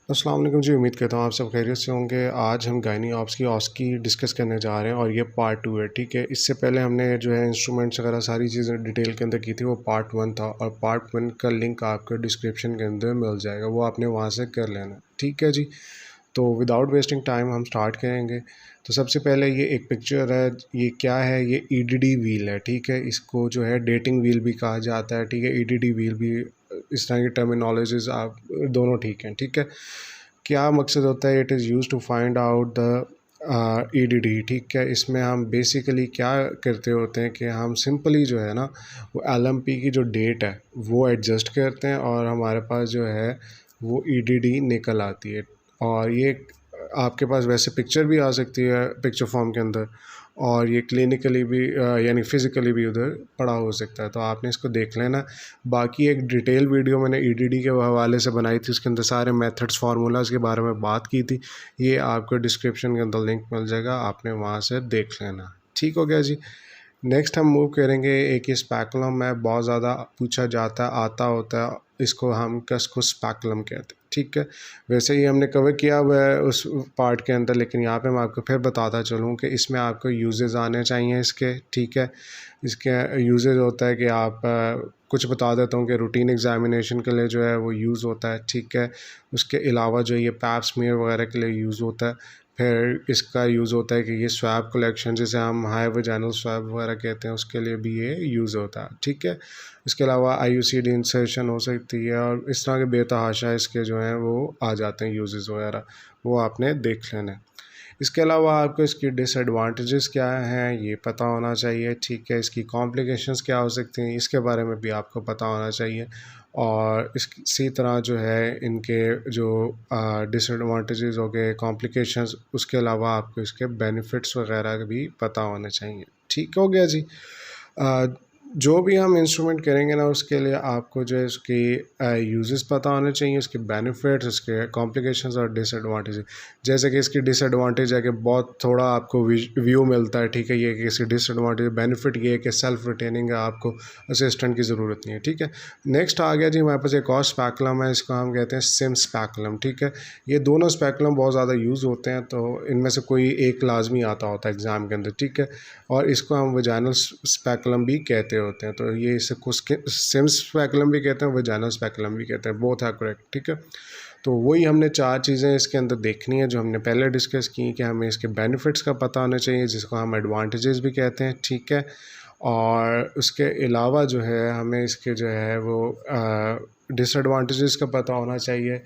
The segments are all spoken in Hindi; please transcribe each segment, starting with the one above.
अस्सलाम वालेकुम जी। उम्मीद करता हूँ आप सब खैरियत से होंगे। आज हम गायनी ऑप्स की ऑस्की डिस्कस करने जा रहे हैं और ये पार्ट 2 है, ठीक है। इससे पहले हमने जो है इंस्ट्रूमेंट्स वगैरह सारी चीज़ें डिटेल के अंदर की थी, वो पार्ट 1 था और पार्ट 1 का लिंक आपको डिस्क्रिप्शन के अंदर मिल जाएगा, वो आपने वहाँ से कर लेना, ठीक है जी। तो विदाउट वेस्टिंग टाइम हम स्टार्ट करेंगे। तो सबसे पहले ये एक पिक्चर है, ये क्या है, ये ईडीडी व्हील है, ठीक है। इसको जो है डेटिंग व्हील भी कहा जाता है, ठीक है। ईडीडी व्हील भी, इस तरह की टर्मिनोलॉजीज आप दोनों ठीक हैं, ठीक है। क्या मकसद होता है, it is use to find out the EDD, ठीक है। इसमें हम बेसिकली क्या करते होते हैं कि हम सिंपली जो है ना, वो एलएमपी की जो डेट है वो एडजस्ट करते हैं और हमारे पास जो है वो ईडीडी निकल आती है। और ये आपके पास वैसे पिक्चर भी आ सकती है पिक्चर फॉर्म के अंदर, और ये क्लिनिकली भी यानी फ़िज़िकली भी उधर पड़ा हो सकता है, तो आपने इसको देख लेना। बाकी एक डिटेल वीडियो मैंने ईडीडी के हवाले से बनाई थी, उसके अंदर सारे मेथड्स फार्मूलाज के बारे में बात की थी। ये आपको डिस्क्रिप्शन के अंदर लिंक मिल जाएगा, आपने वहाँ से देख लेना। ठीक हो गया जी। नेक्स्ट हम मूव करेंगे, एक ये स्पैकुलम है, बहुत ज़्यादा पूछा जाता है, आता होता है, इसको हम कसको स्पैकुलम कहते हैं, ठीक है। वैसे ही हमने कवर किया हुआ है उस पार्ट के अंदर, लेकिन यहाँ पे मैं आपको फिर बताता चलूँ कि इसमें आपको यूजेस आने चाहिए इसके, ठीक है। इसके यूजेस होता है कि आप कुछ बता देता हूँ कि रूटीन एग्जामिनेशन के लिए जो है वो यूज़ होता है, ठीक है। उसके अलावा जो ये पैप स्मीयर वगैरह के लिए यूज़ होता है। फिर इसका यूज़ होता है कि ये स्वैब कलेक्शन, जिसे हम हाई वजाइनल स्वैब वगैरह कहते हैं, उसके लिए भी ये यूज़ होता है, ठीक है। इसके अलावा आईयूसीडी इंसर्शन हो सकती है और इस तरह के बेतहाशा इसके जो हैं वो आ जाते हैं यूजेस वगैरह, वो आपने देख लेना है। इसके अलावा आपको इसकी डिसएडवांटेजेस क्या हैं ये पता होना चाहिए, ठीक है। इसकी कॉम्प्लिकेशंस क्या हो सकती हैं इसके बारे में भी आपको पता होना चाहिए। और इसी तरह जो है इनके जो डिसएडवांटेजेस हो गए, कॉम्प्लिकेशंस, उसके अलावा आपको इसके बेनिफिट्स वगैरह भी पता होने चाहिए। ठीक हो गया जी। अ, जो भी हम इंस्ट्रूमेंट करेंगे ना, उसके लिए आपको जो है उसकी यूजेस पता होने चाहिए, उसके बेनिफिट्स, उसके कॉम्प्लिकेशंस और डिसएडवांटेजेस। जैसे कि इसकी डिसएडवांटेज है कि बहुत थोड़ा आपको व्यू मिलता है, ठीक है। ये कि इसकी डिसएडवांटेज, बेनिफिट ये है कि सेल्फ रिटेनिंग है, आपको असिस्टेंट की ज़रूरत नहीं है, ठीक है। नेक्स्ट आ गया जी हमारे पास एक और स्पैकुलम है, इसको हम कहते हैं सिम स्पैकुलम, ठीक है। ये दोनों स्पैकुलम बहुत ज़्यादा यूज़ होते हैं, तो इनमें से कोई एक लाजमी आता होता है एग्ज़ाम के अंदर, ठीक है। और इसको हम वजाइनल स्पैकुलम भी कहते होते हैं, तो ये इसे कुछ सिम स्पैकुलम भी कहते हैं, वजाइनल स्पैकुलम भी कहते हैं, बोथ आर करेक्ट, ठीक है। तो वही हमने चार चीज़ें इसके अंदर देखनी है जो हमने पहले डिस्कस की, कि हमें इसके बेनिफिट्स का पता होना चाहिए, जिसको हम एडवांटेजेस भी कहते हैं, ठीक है। और उसके अलावा जो है हमें इसके जो है वो डिसएडवांटेजेस का पता होना चाहिए,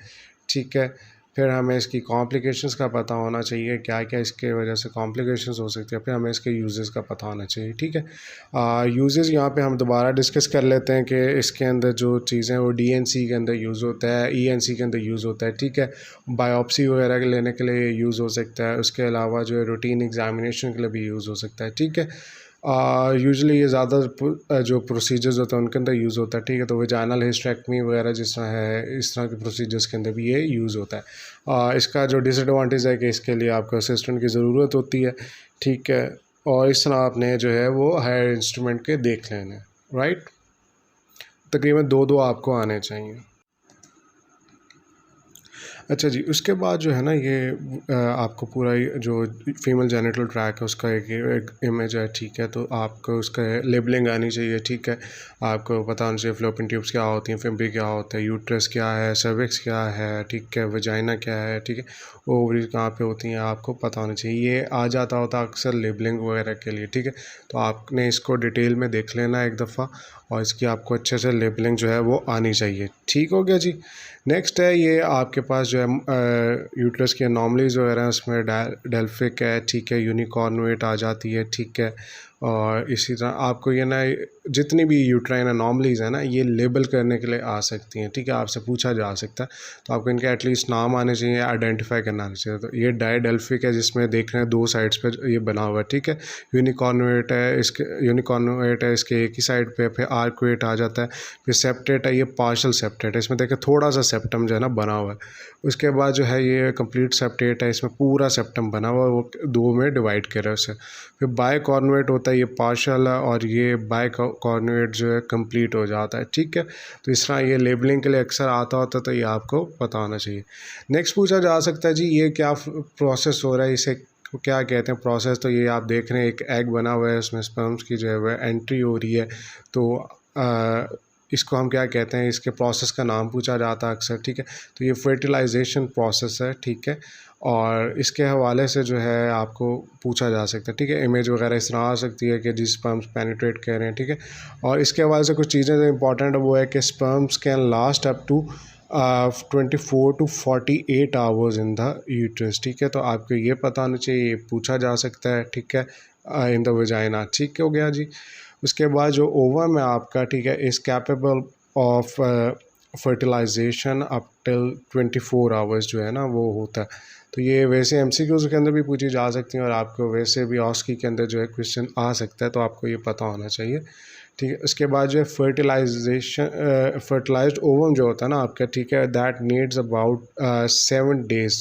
ठीक है। फिर हमें इसकी कॉम्प्लिकेशंस का पता होना चाहिए, क्या क्या इसके वजह से कॉम्प्लिकेशंस हो सकती है। फिर हमें इसके यूजेस का पता होना चाहिए, ठीक है। यूजेस यहाँ पे हम दोबारा डिस्कस कर लेते हैं कि इसके अंदर जो चीज़ें वो डीएनसी के अंदर यूज़ होता है, ईएनसी के अंदर यूज़ होता है, ठीक है। बायोप्सी वगैरह के लेने के लिए यूज़ हो सकता है। उसके अलावा जो है रूटीन एग्जामिनेशन के लिए भी यूज़ हो सकता है, ठीक है। यूजुअली ये ज़्यादा जो प्रोसीजर्स होते हैं उनके अंदर यूज़ होता है, ठीक है। तो वजाइनल हिस्टेरेक्टमी वगैरह जिस तरह है, इस तरह के प्रोसीजर्स के अंदर भी ये यूज़ होता है। इसका जो डिसएडवांटेज है कि इसके लिए आपको असिस्टेंट की ज़रूरत होती है, ठीक है। और इस तरह आपने जो है वो हायर इंस्ट्रूमेंट के देख लेने, राइट। तकरीबन दो दो आपको आने चाहिए। अच्छा जी, उसके बाद जो है ना ये आपको पूरा जो फीमेल जेनिटल ट्रैक है उसका एक इमेज है, ठीक है। तो आपको उसका लेबलिंग आनी चाहिए, ठीक है। आपको पता होना चाहिए फ्लोपियन ट्यूब्स क्या होती हैं, फिम्बी क्या होता है, यूट्रस क्या है, सर्विक्स क्या है, ठीक है, वजाइना क्या है, ठीक है, ओवरीज कहाँ पे होती हैं, आपको पता होना चाहिए। ये आ जाता होता अक्सर लेबलिंग वगैरह के लिए, ठीक है। तो आपने इसको डिटेल में देख लेना एक दफ़ा, और इसकी आपको अच्छे से लेबलिंग जो है वो आनी चाहिए। ठीक हो गया जी। नेक्स्ट है ये आपके पास जो है यूट्रस की अनोमलीज़ वगैरह हैं, उसमें डेल्फिक है, ठीक है, यूनिकॉर्न आ जाती है, ठीक है। और इसी तरह आपको ये ना जितनी भी यूट्राइन अनोमलीज़ हैं ना, ये लेबल करने के लिए आ सकती हैं, ठीक है। आपसे पूछा जा सकता है, तो आपको इनके एटलीस्ट नाम आने चाहिए, आइडेंटिफाई करना आना चाहिए। तो ये डायडेल्फिक है, जिसमें देख रहे हैं दो साइड्स पर ये बना हुआ है, ठीक है। यूनिकॉर्नुएट है, इसके एक ही साइड पे, फिर आर्कुएट आ जाता है, फिर सेप्टेट है, ये पार्शल सेप्टेट है, इसमें देखें थोड़ा सा सेप्टम जो है ना बना हुआ है। उसके बाद जो है ये कंप्लीट सेप्टेट है, इसमें पूरा सेप्टम बना हुआ है, वो दो में डिवाइड करे उसे। फिर बायकॉर्नुएट होता होता है ये पार्शल है और ये बाय कोऑर्डिनेट जो है कंप्लीट हो जाता है, ठीक है। तो इस तरह ये लेबलिंग के लिए अक्सर आता होता है, तो ये आपको पता होना चाहिए। नेक्स्ट पूछा जा सकता है जी ये क्या प्रोसेस हो रहा है, इसे क्या कहते हैं प्रोसेस। तो ये आप देख रहे हैं एक एग बना हुआ है, उसमें स्पर्म्स की जो है वह एंट्री हो रही है, तो इसको हम क्या कहते हैं, इसके प्रोसेस का नाम पूछा जाता है अक्सर, ठीक है। तो ये फर्टिलाइजेशन प्रोसेस है, ठीक है। और इसके हवाले से जो है आपको पूछा जा सकता है, ठीक है। इमेज वगैरह इस तरह आ सकती है कि जी स्पर्म्स पेनिट्रेट कर रहे हैं, ठीक है। और इसके हवाले से कुछ चीज़ें जो इंपॉर्टेंट है वो है कि sperms can last up to 24 to 48 hours in the uterus, ठीक है। तो आपको ये पता होना चाहिए, ये पूछा जा सकता है, ठीक है, इन द वजाइना, ठीक हो गया जी। उसके बाद जो ओवम है आपका, ठीक है, is capable of fertilization up till 24 hours जो है ना वो होता है। तो ये वैसे एमसीक्यूज़ के अंदर भी पूछी जा सकती हैं और आपको वैसे भी ऑस्की के अंदर जो है क्वेश्चन आ सकता है, तो आपको ये पता होना चाहिए, ठीक है। उसके बाद जो है फर्टिलाइज्ड ओवम जो होता है ना आपका, ठीक है, दैट नीड्स अबाउट 7 days,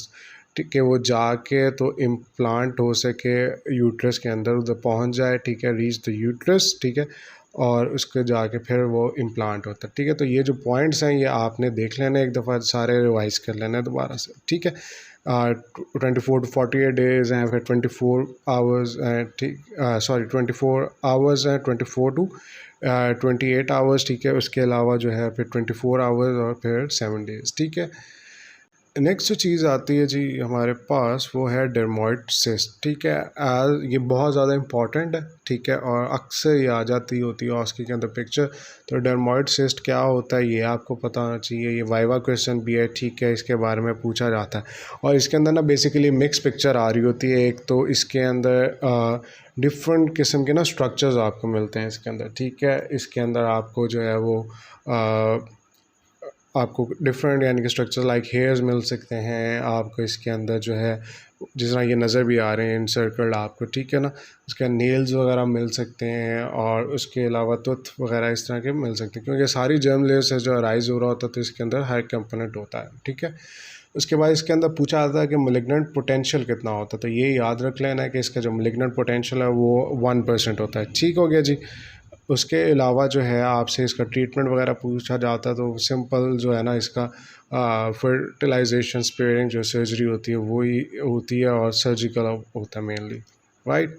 ठीक है, वो जाके तो इम्प्लांट हो सके यूट्रस के अंदर, उधर पहुंच जाए, ठीक है, रीच द यूट्रस, ठीक है, और उसके जाके फिर वो इम्प्लांट होता है, ठीक है। तो ये जो पॉइंट्स हैं ये आपने देख लेना, एक दफ़ा सारे रिवाइज कर लेना दोबारा से, ठीक है। 24 to 48 डेज़ हैं, फिर 24 आवर्स हैं, ठीक, सॉरी 24 आवर्स हैं, 24 to 28 आवर्स, ठीक है। उसके अलावा जो है फिर 24 आवर्स और फिर 7 days, ठीक है। नेक्स्ट जो चीज़ आती है जी हमारे पास वो है डर्मोइड सिस्ट, ठीक है। ये बहुत ज़्यादा इंपॉर्टेंट है, ठीक है, और अक्सर ये आ जाती होती है ऑस्की के अंदर पिक्चर। तो डर्मोइड सिस्ट क्या होता है ये आपको पता होना चाहिए, ये वाइवा क्वेश्चन भी है, ठीक है, इसके बारे में पूछा जाता है। और इसके अंदर ना बेसिकली मिक्स पिक्चर आ रही होती है, एक तो इसके अंदर डिफरेंट किस्म के ना स्ट्रक्चर्स आपको मिलते हैं इसके अंदर, ठीक है। इसके अंदर आपको जो है वो आपको डिफरेंट यानी कि स्ट्रक्चर लाइक हेयर्स मिल सकते हैं आपको इसके अंदर जो है, जिस तरह ये नज़र भी आ रहे हैं इनसर्कल्ड आपको, ठीक है ना। उसके नेल्स वगैरह मिल सकते हैं और उसके अलावा टूथ वगैरह इस तरह के मिल सकते हैं, क्योंकि सारी जर्म लेयर से जो राइज हो रहा होता है तो इसके अंदर हर कंपोनेंट होता है, ठीक है। उसके बाद इसके अंदर पूछा जाता है कि मलिग्नेंट पोटेंशियल कितना होता है, तो ये याद रख लेना है कि इसका जो मलिग्नेंट पोटेंशियल है वो 1% होता है, ठीक हो गया जी। उसके अलावा जो है आपसे इसका ट्रीटमेंट वगैरह पूछा जाता है, तो सिंपल जो है ना इसका फर्टिलाइजेशन स्पेयरिंग जो सर्जरी होती है वही होती है और सर्जिकल होता है मेनली, राइट।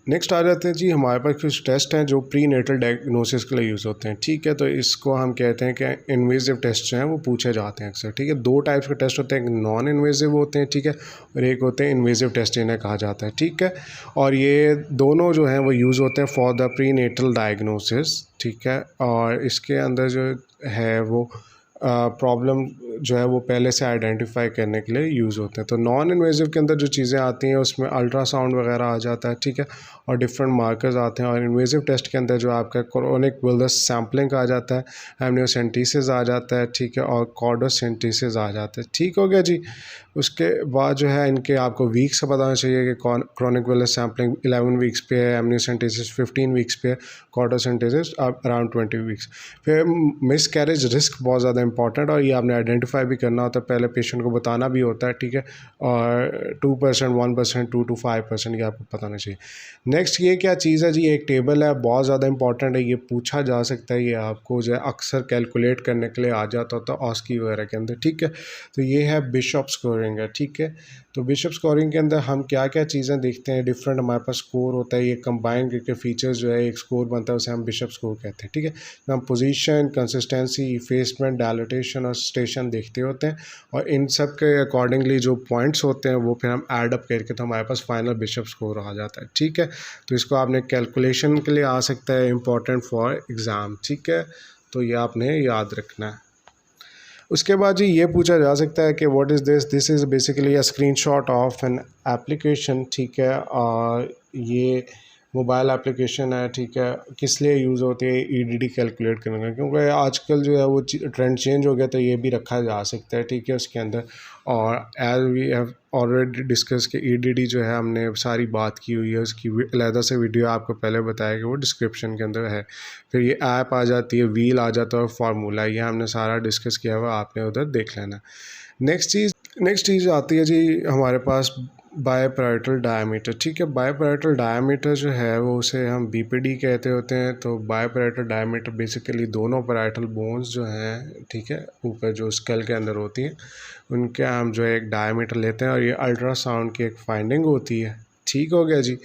नेक्स्ट आ जाते हैं जी हमारे पास कुछ टेस्ट हैं जो प्री नेटल डायग्नोसिस के लिए यूज़ होते हैं, ठीक है। तो इसको हम कहते हैं कि इन्वेजिव टेस्ट जो हैं वो पूछे जाते हैं अक्सर, ठीक है। 2 टाइप्स के टेस्ट होते हैं, एक नॉन इन्वेजिव होते हैं, ठीक है, और एक होते हैं इन्वेजिव टेस्ट इन्हें कहा जाता है, ठीक है। और ये दोनों जो हैं वो यूज़ होते हैं for the prenatal diagnosis, ठीक है। और इसके अंदर जो है वो प्रॉब्लम जो है वो पहले से आइडेंटिफाई करने के लिए यूज़ होते हैं। तो नॉन इन्वेजिव के अंदर जो चीज़ें आती हैं उसमें अल्ट्रासाउंड वगैरह आ जाता है, ठीक है, और डिफरेंट मार्कर्स आते हैं। और इन्वेजिव टेस्ट के अंदर जो आपका क्रोनिक विल्डस सैम्पलिंग आ जाता है, एमनियोसेंटेसिस आ जाता है, ठीक है, और कॉर्डोसेंटेसिस आ जाता है, ठीक हो गया जी। उसके बाद जो है इनके आपको वीक्स से बताना चाहिए कि क्रोनिक विल्डस सैम्पलिंग 11 वीक्स पे है, एमनियोसेंटेसिस 15 वीक्स पे है, कॉर्डोसेंटेसिस अराउंड 20 वीक्स। फिर मिस कैरेज रिस्क बहुत ज़्यादा इंपॉर्टेंट, और ये आपने आइडेंटिफाई भी करना होता है, पहले पेशेंट को बताना भी होता है, ठीक है। और 2%, 1%, 2 to 5% ये आपको पता होना चाहिए। नेक्स्ट ये क्या चीज़ है जी, एक टेबल है, बहुत ज़्यादा इंपॉर्टेंट है, ये पूछा जा सकता है, ये आपको जो है अक्सर कैलकुलेट करने के लिए आ जाता होता है ऑस्की वगैरह के अंदर, ठीक है। तो ये है बिशप स्कोरिंग है, ठीक है। तो बिशप स्कोरिंग के अंदर हम क्या क्या चीज़ें देखते हैं, डिफरेंट हमारे पास स्कोर होता है, ये कंबाइन करके फीचर्स जो है एक स्कोर बनता है, उसे हम बिशप स्कोर कहते हैं, ठीक है। तो हम पोजीशन, कंसिस्टेंसी, इफेसमेंट, डायलेटेशन और स्टेशन देखते होते हैं, और इन सब के अकॉर्डिंगली जो पॉइंट्स होते हैं वो फिर हम ऐड अप करके तो हमारे पास फाइनल बिशप स्कोर आ जाता है, ठीक है। तो इसको आपने कैलकुलेशन के लिए आ सकता है, इंपॉर्टेंट फॉर एग्ज़ाम, ठीक है। तो ये आपने याद रखना है। उसके बाद जी ये पूछा जा सकता है कि what is this is basically a screenshot of an application, ठीक है। और ये मोबाइल एप्लीकेशन है, ठीक है, किस लिए यूज़ होती है ईडीडी कैलकुलेट करने का, क्योंकि आजकल जो है वो ट्रेंड चेंज हो गया, तो ये भी रखा जा सकता है, ठीक है, उसके अंदर। और as we have already discuss कि ईडीडी जो है हमने सारी बात की हुई है, उसकी अलहदा से वीडियो आपको पहले बताया कि वो डिस्क्रिप्शन के अंदर है। फिर ये ऐप आ जाती है, व्हील आ जाता है और फार्मूला, ये हमने सारा डिस्कस किया हुआ, आपने उधर देख लेना। नेक्स्ट चीज़ आती है जी हमारे पास बायपैरेटल डायमीटर, ठीक है। बायपैरेटल डायमीटर जो है वो उसे हम बीपीडी कहते होते हैं। तो बायपैरेटल डायमीटर बेसिकली दोनों पैरेटल बोन्स जो हैं, ठीक है, ऊपर जो स्कल के अंदर होती हैं, उनके हम जो है एक डायमीटर लेते हैं और ये अल्ट्रासाउंड की एक फाइंडिंग होती है। ठीक हो गया जी।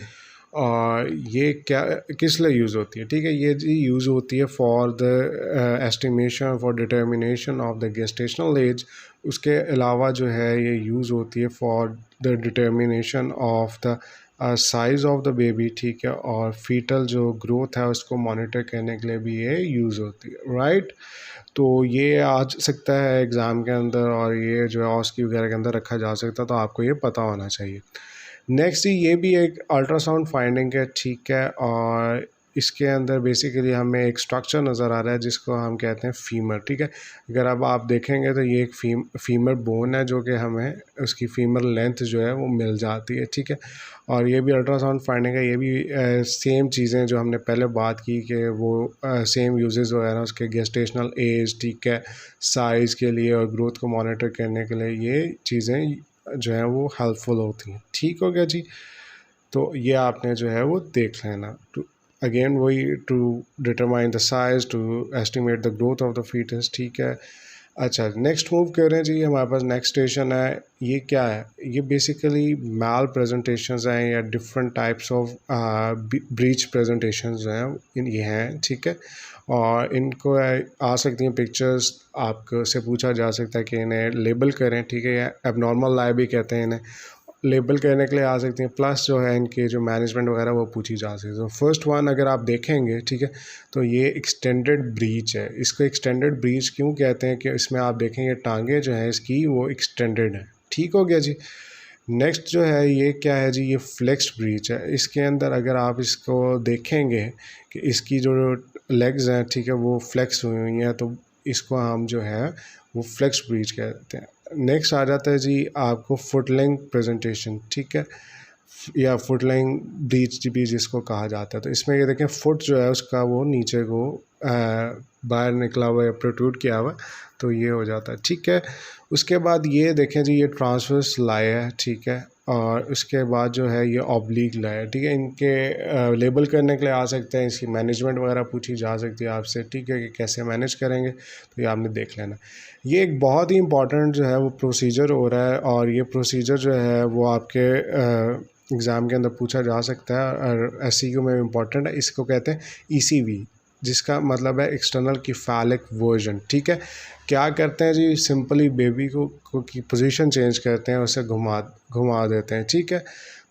और ये क्या किस लिए यूज़ होती है, ठीक है, ये जी यूज़ होती है for the estimation for determination of the gestational age. उसके अलावा जो है ये यूज़ होती है for the determination of the size of the baby, ठीक है, और फीटल जो ग्रोथ है उसको मॉनिटर करने के लिए भी ये यूज़ होती है, राइट। तो ये आ सकता है एग्ज़ाम के अंदर और ये जो है ऑस्की वगैरह के अंदर रखा जा सकता है, तो आपको ये पता होना चाहिए। नेक्स्ट ये भी एक अल्ट्रासाउंड फाइंडिंग है, ठीक है, और इसके अंदर बेसिकली हमें एक स्ट्रक्चर नज़र आ रहा है जिसको हम कहते हैं फीमर, ठीक है। अगर अब आप देखेंगे तो ये एक फीमर बोन है जो कि हमें उसकी फीमर लेंथ जो है वो मिल जाती है, ठीक है। और ये भी अल्ट्रासाउंड फाइंडिंग है। ये भी सेम चीज़ें जो हमने पहले बात की कि वो सेम यूजेस वगैरह उसके गेस्टेशनल एज, ठीक है, साइज़ के लिए और ग्रोथ को मॉनिटर करने के लिए ये चीज़ें जो है वो हेल्पफुल होती हैं। ठीक हो गया जी। तो ये आपने जो है वो देख लेना। टू अगेन वही to determine the size, to estimate the growth of the foetus, ठीक है। अच्छा, नेक्स्ट मूव कर रहे हैं जी। हमारे पास नेक्स्ट स्टेशन है। ये क्या है? ये बेसिकली मैल प्रेजेंटेशंस हैं या different types of breach presentations हैं, ये हैं, ठीक है। और इनको आ सकती हैं पिक्चर्स, आपको से पूछा जा सकता है कि इन्हें लेबल करें, ठीक है, या एबनॉर्मल लाई भी कहते हैं इन्हें। लेबल करने के लिए आ सकती हैं, प्लस जो है इनके जो मैनेजमेंट वगैरह वो पूछी जा सकती है। तो फर्स्ट वन अगर आप देखेंगे, ठीक है, तो ये एक्सटेंडेड ब्रीच है। इसको एक्सटेंडेड ब्रीच क्यों कहते हैं कि इसमें आप देखेंगे टांगे जो है इसकी वो एक्सटेंडेड है। ठीक हो गया जी। नेक्स्ट जो है ये क्या है जी, ये फ्लेक्स्ड ब्रीच है। इसके अंदर अगर आप इसको देखेंगे कि इसकी जो लेग्स हैं, ठीक है, वो फ्लेक्स हुई हुई हैं, तो इसको हम जो है वो फ्लेक्स ब्रीच कहते हैं। नेक्स्ट आ जाता है जी आपको फुट लेंथ प्रेजेंटेशन, ठीक है, या फुट लेंथ ब्रीच भी जिसको कहा जाता है। तो इसमें ये देखें फुट जो है उसका वो नीचे को बाहर निकला हुआ या प्रोट्रूड किया हुआ, तो ये हो जाता है, ठीक है। उसके बाद ये देखें जी, ये ट्रांसवर्स लाई है, ठीक है, और उसके बाद जो है ये ऑब्लिक लाई है, ठीक है। इनके लेबल करने के लिए आ सकते हैं, इसकी मैनेजमेंट वगैरह पूछी जा सकती है आपसे, ठीक है, कि कैसे मैनेज करेंगे, तो ये आपने देख लेना। ये एक बहुत ही इंपॉर्टेंट जो है वो प्रोसीजर हो रहा है, और ये प्रोसीजर जो है वो आपके एग्ज़ाम के अंदर पूछा जा सकता है और एससीक्यू में इम्पॉर्टेंट है। इसको कहते हैं ईसीवी, जिसका मतलब है एक्सटर्नल किफालिक वर्जन, ठीक है। क्या करते हैं जी, सिंपली बेबी को की पोजीशन चेंज करते हैं, उसे घुमा देते हैं, ठीक है।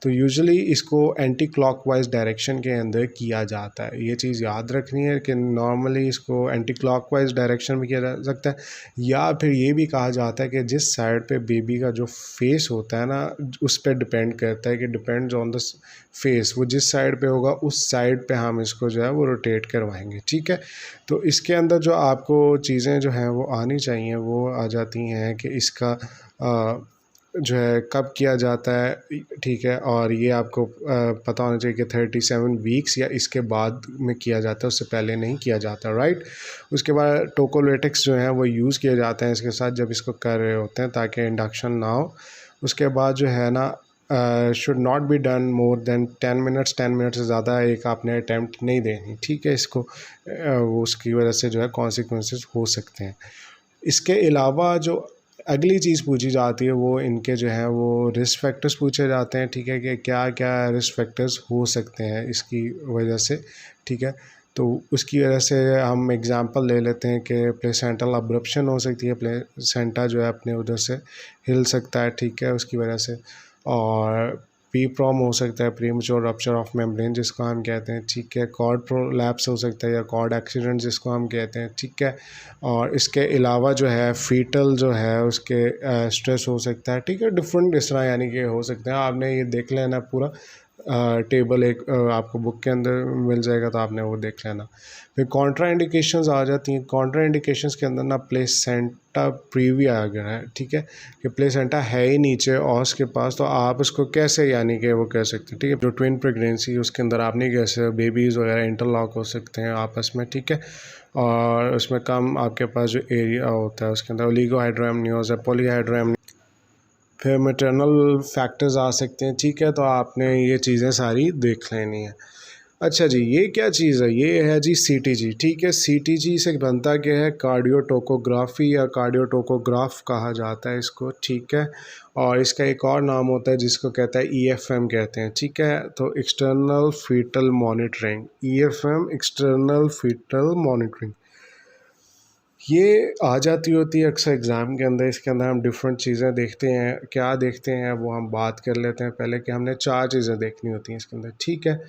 तो यूजुअली इसको एंटी क्लॉकवाइज डायरेक्शन के अंदर किया जाता है। ये चीज़ याद रखनी है कि नॉर्मली इसको एंटी क्लॉकवाइज डायरेक्शन में किया जा सकता है, या फिर ये भी कहा जाता है कि जिस साइड पे बेबी का जो फेस होता है ना, उस पर डिपेंड करता है कि डिपेंड्स ऑन द फेस, वो जिस साइड पे होगा उस साइड पे हम इसको जो है वो रोटेट करवाएंगे, ठीक है। तो इसके अंदर जो आपको चीज़ें जो हैं वो आनी चाहिए वो आ जाती हैं कि इसका जो है कब किया जाता है, ठीक है, और ये आपको पता होना चाहिए कि 37 वीक्स या इसके बाद में किया जाता है, उससे पहले नहीं किया जाता, राइट। उसके बाद टोकोलेटिक्स जो हैं वो यूज़ किए जाते हैं इसके साथ जब इसको कर रहे होते हैं, ताकि इंडक्शन ना हो। उसके बाद जो है ना should not be done more than 10 minutes, 10 minute से ज़्यादा एक आपने अटैम्प्ट नहीं देनी, ठीक है। इसको उसकी वजह से जो है कॉन्सिक्वेंसेस हो सकते हैं। इसके अलावा जो अगली चीज़ पूछी जाती है वो इनके जो है वो रिस्क फैक्टर्स पूछे जाते हैं, ठीक है, कि क्या क्या रिस्क फैक्टर्स हो सकते हैं इसकी वजह से, ठीक है। तो उसकी वजह से हम एग्जांपल ले लेते हैं कि प्लेसेंटल अब्रप्शन हो सकती है, प्लेसेंटा जो है अपने उधर से हिल सकता है, ठीक है, उसकी वजह से। और पी प्रॉम हो सकता है, प्रीमेच्योर रप्चर ऑफ मेम्ब्रेन जिसको हम कहते हैं, ठीक है। कॉर्ड प्रोलैप्स हो सकता है या कॉर्ड एक्सीडेंट जिसको हम कहते हैं, ठीक है। और इसके अलावा जो है फीटल जो है उसके स्ट्रेस हो सकता है, ठीक है। डिफरेंट इस तरह यानी कि हो सकते हैं। आपने ये देख लेना पूरा टेबल एक आपको बुक के अंदर मिल जाएगा, तो आपने वो देख लेना। फिर कॉन्ट्रा इंडिकेशंस आ जाती हैं। कॉन्ट्रा इंडिकेशंस के अंदर ना प्लेसेंटा प्रीविया आ गया है, ठीक है, कि प्लेसेंटा है ही नीचे ऑस के पास, तो आप उसको कैसे यानी कि वो कह सकते हैं, ठीक है। जो ट्विन प्रेगनेंसी उसके अंदर आप नहीं कैसे बेबीज़ वगैरह इंटरलॉक हो सकते हैं आपस में, ठीक है। और उसमें कम आपके पास जो एरिया होता है उसके अंदर ओलिगोहाइड्रोएमनियोज है, पॉलीहाइड्रोएमनियोज फिर मैटरनल फैक्टर्स आ सकते हैं, ठीक है। तो आपने ये चीज़ें सारी देख लेनी है। अच्छा जी, ये क्या चीज़ है? ये है जी सीटीजी, ठीक है। सीटीजी से बनता क्या है? कार्डियोटोकोग्राफी या कार्डियोटोकोग्राफ कहा जाता है इसको, ठीक है। और इसका एक और नाम होता है जिसको कहता है ईएफएम कहते हैं, ठीक है। तो external fetal monitoring, EFM external fetal monitoring, ये आ जाती होती है अक्सर एग्ज़ाम के अंदर। इसके अंदर हम डिफरेंट चीज़ें देखते हैं, क्या देखते हैं वो हम बात कर लेते हैं पहले, कि हमने 4 चीज़ें देखनी होती हैं इसके अंदर, ठीक है।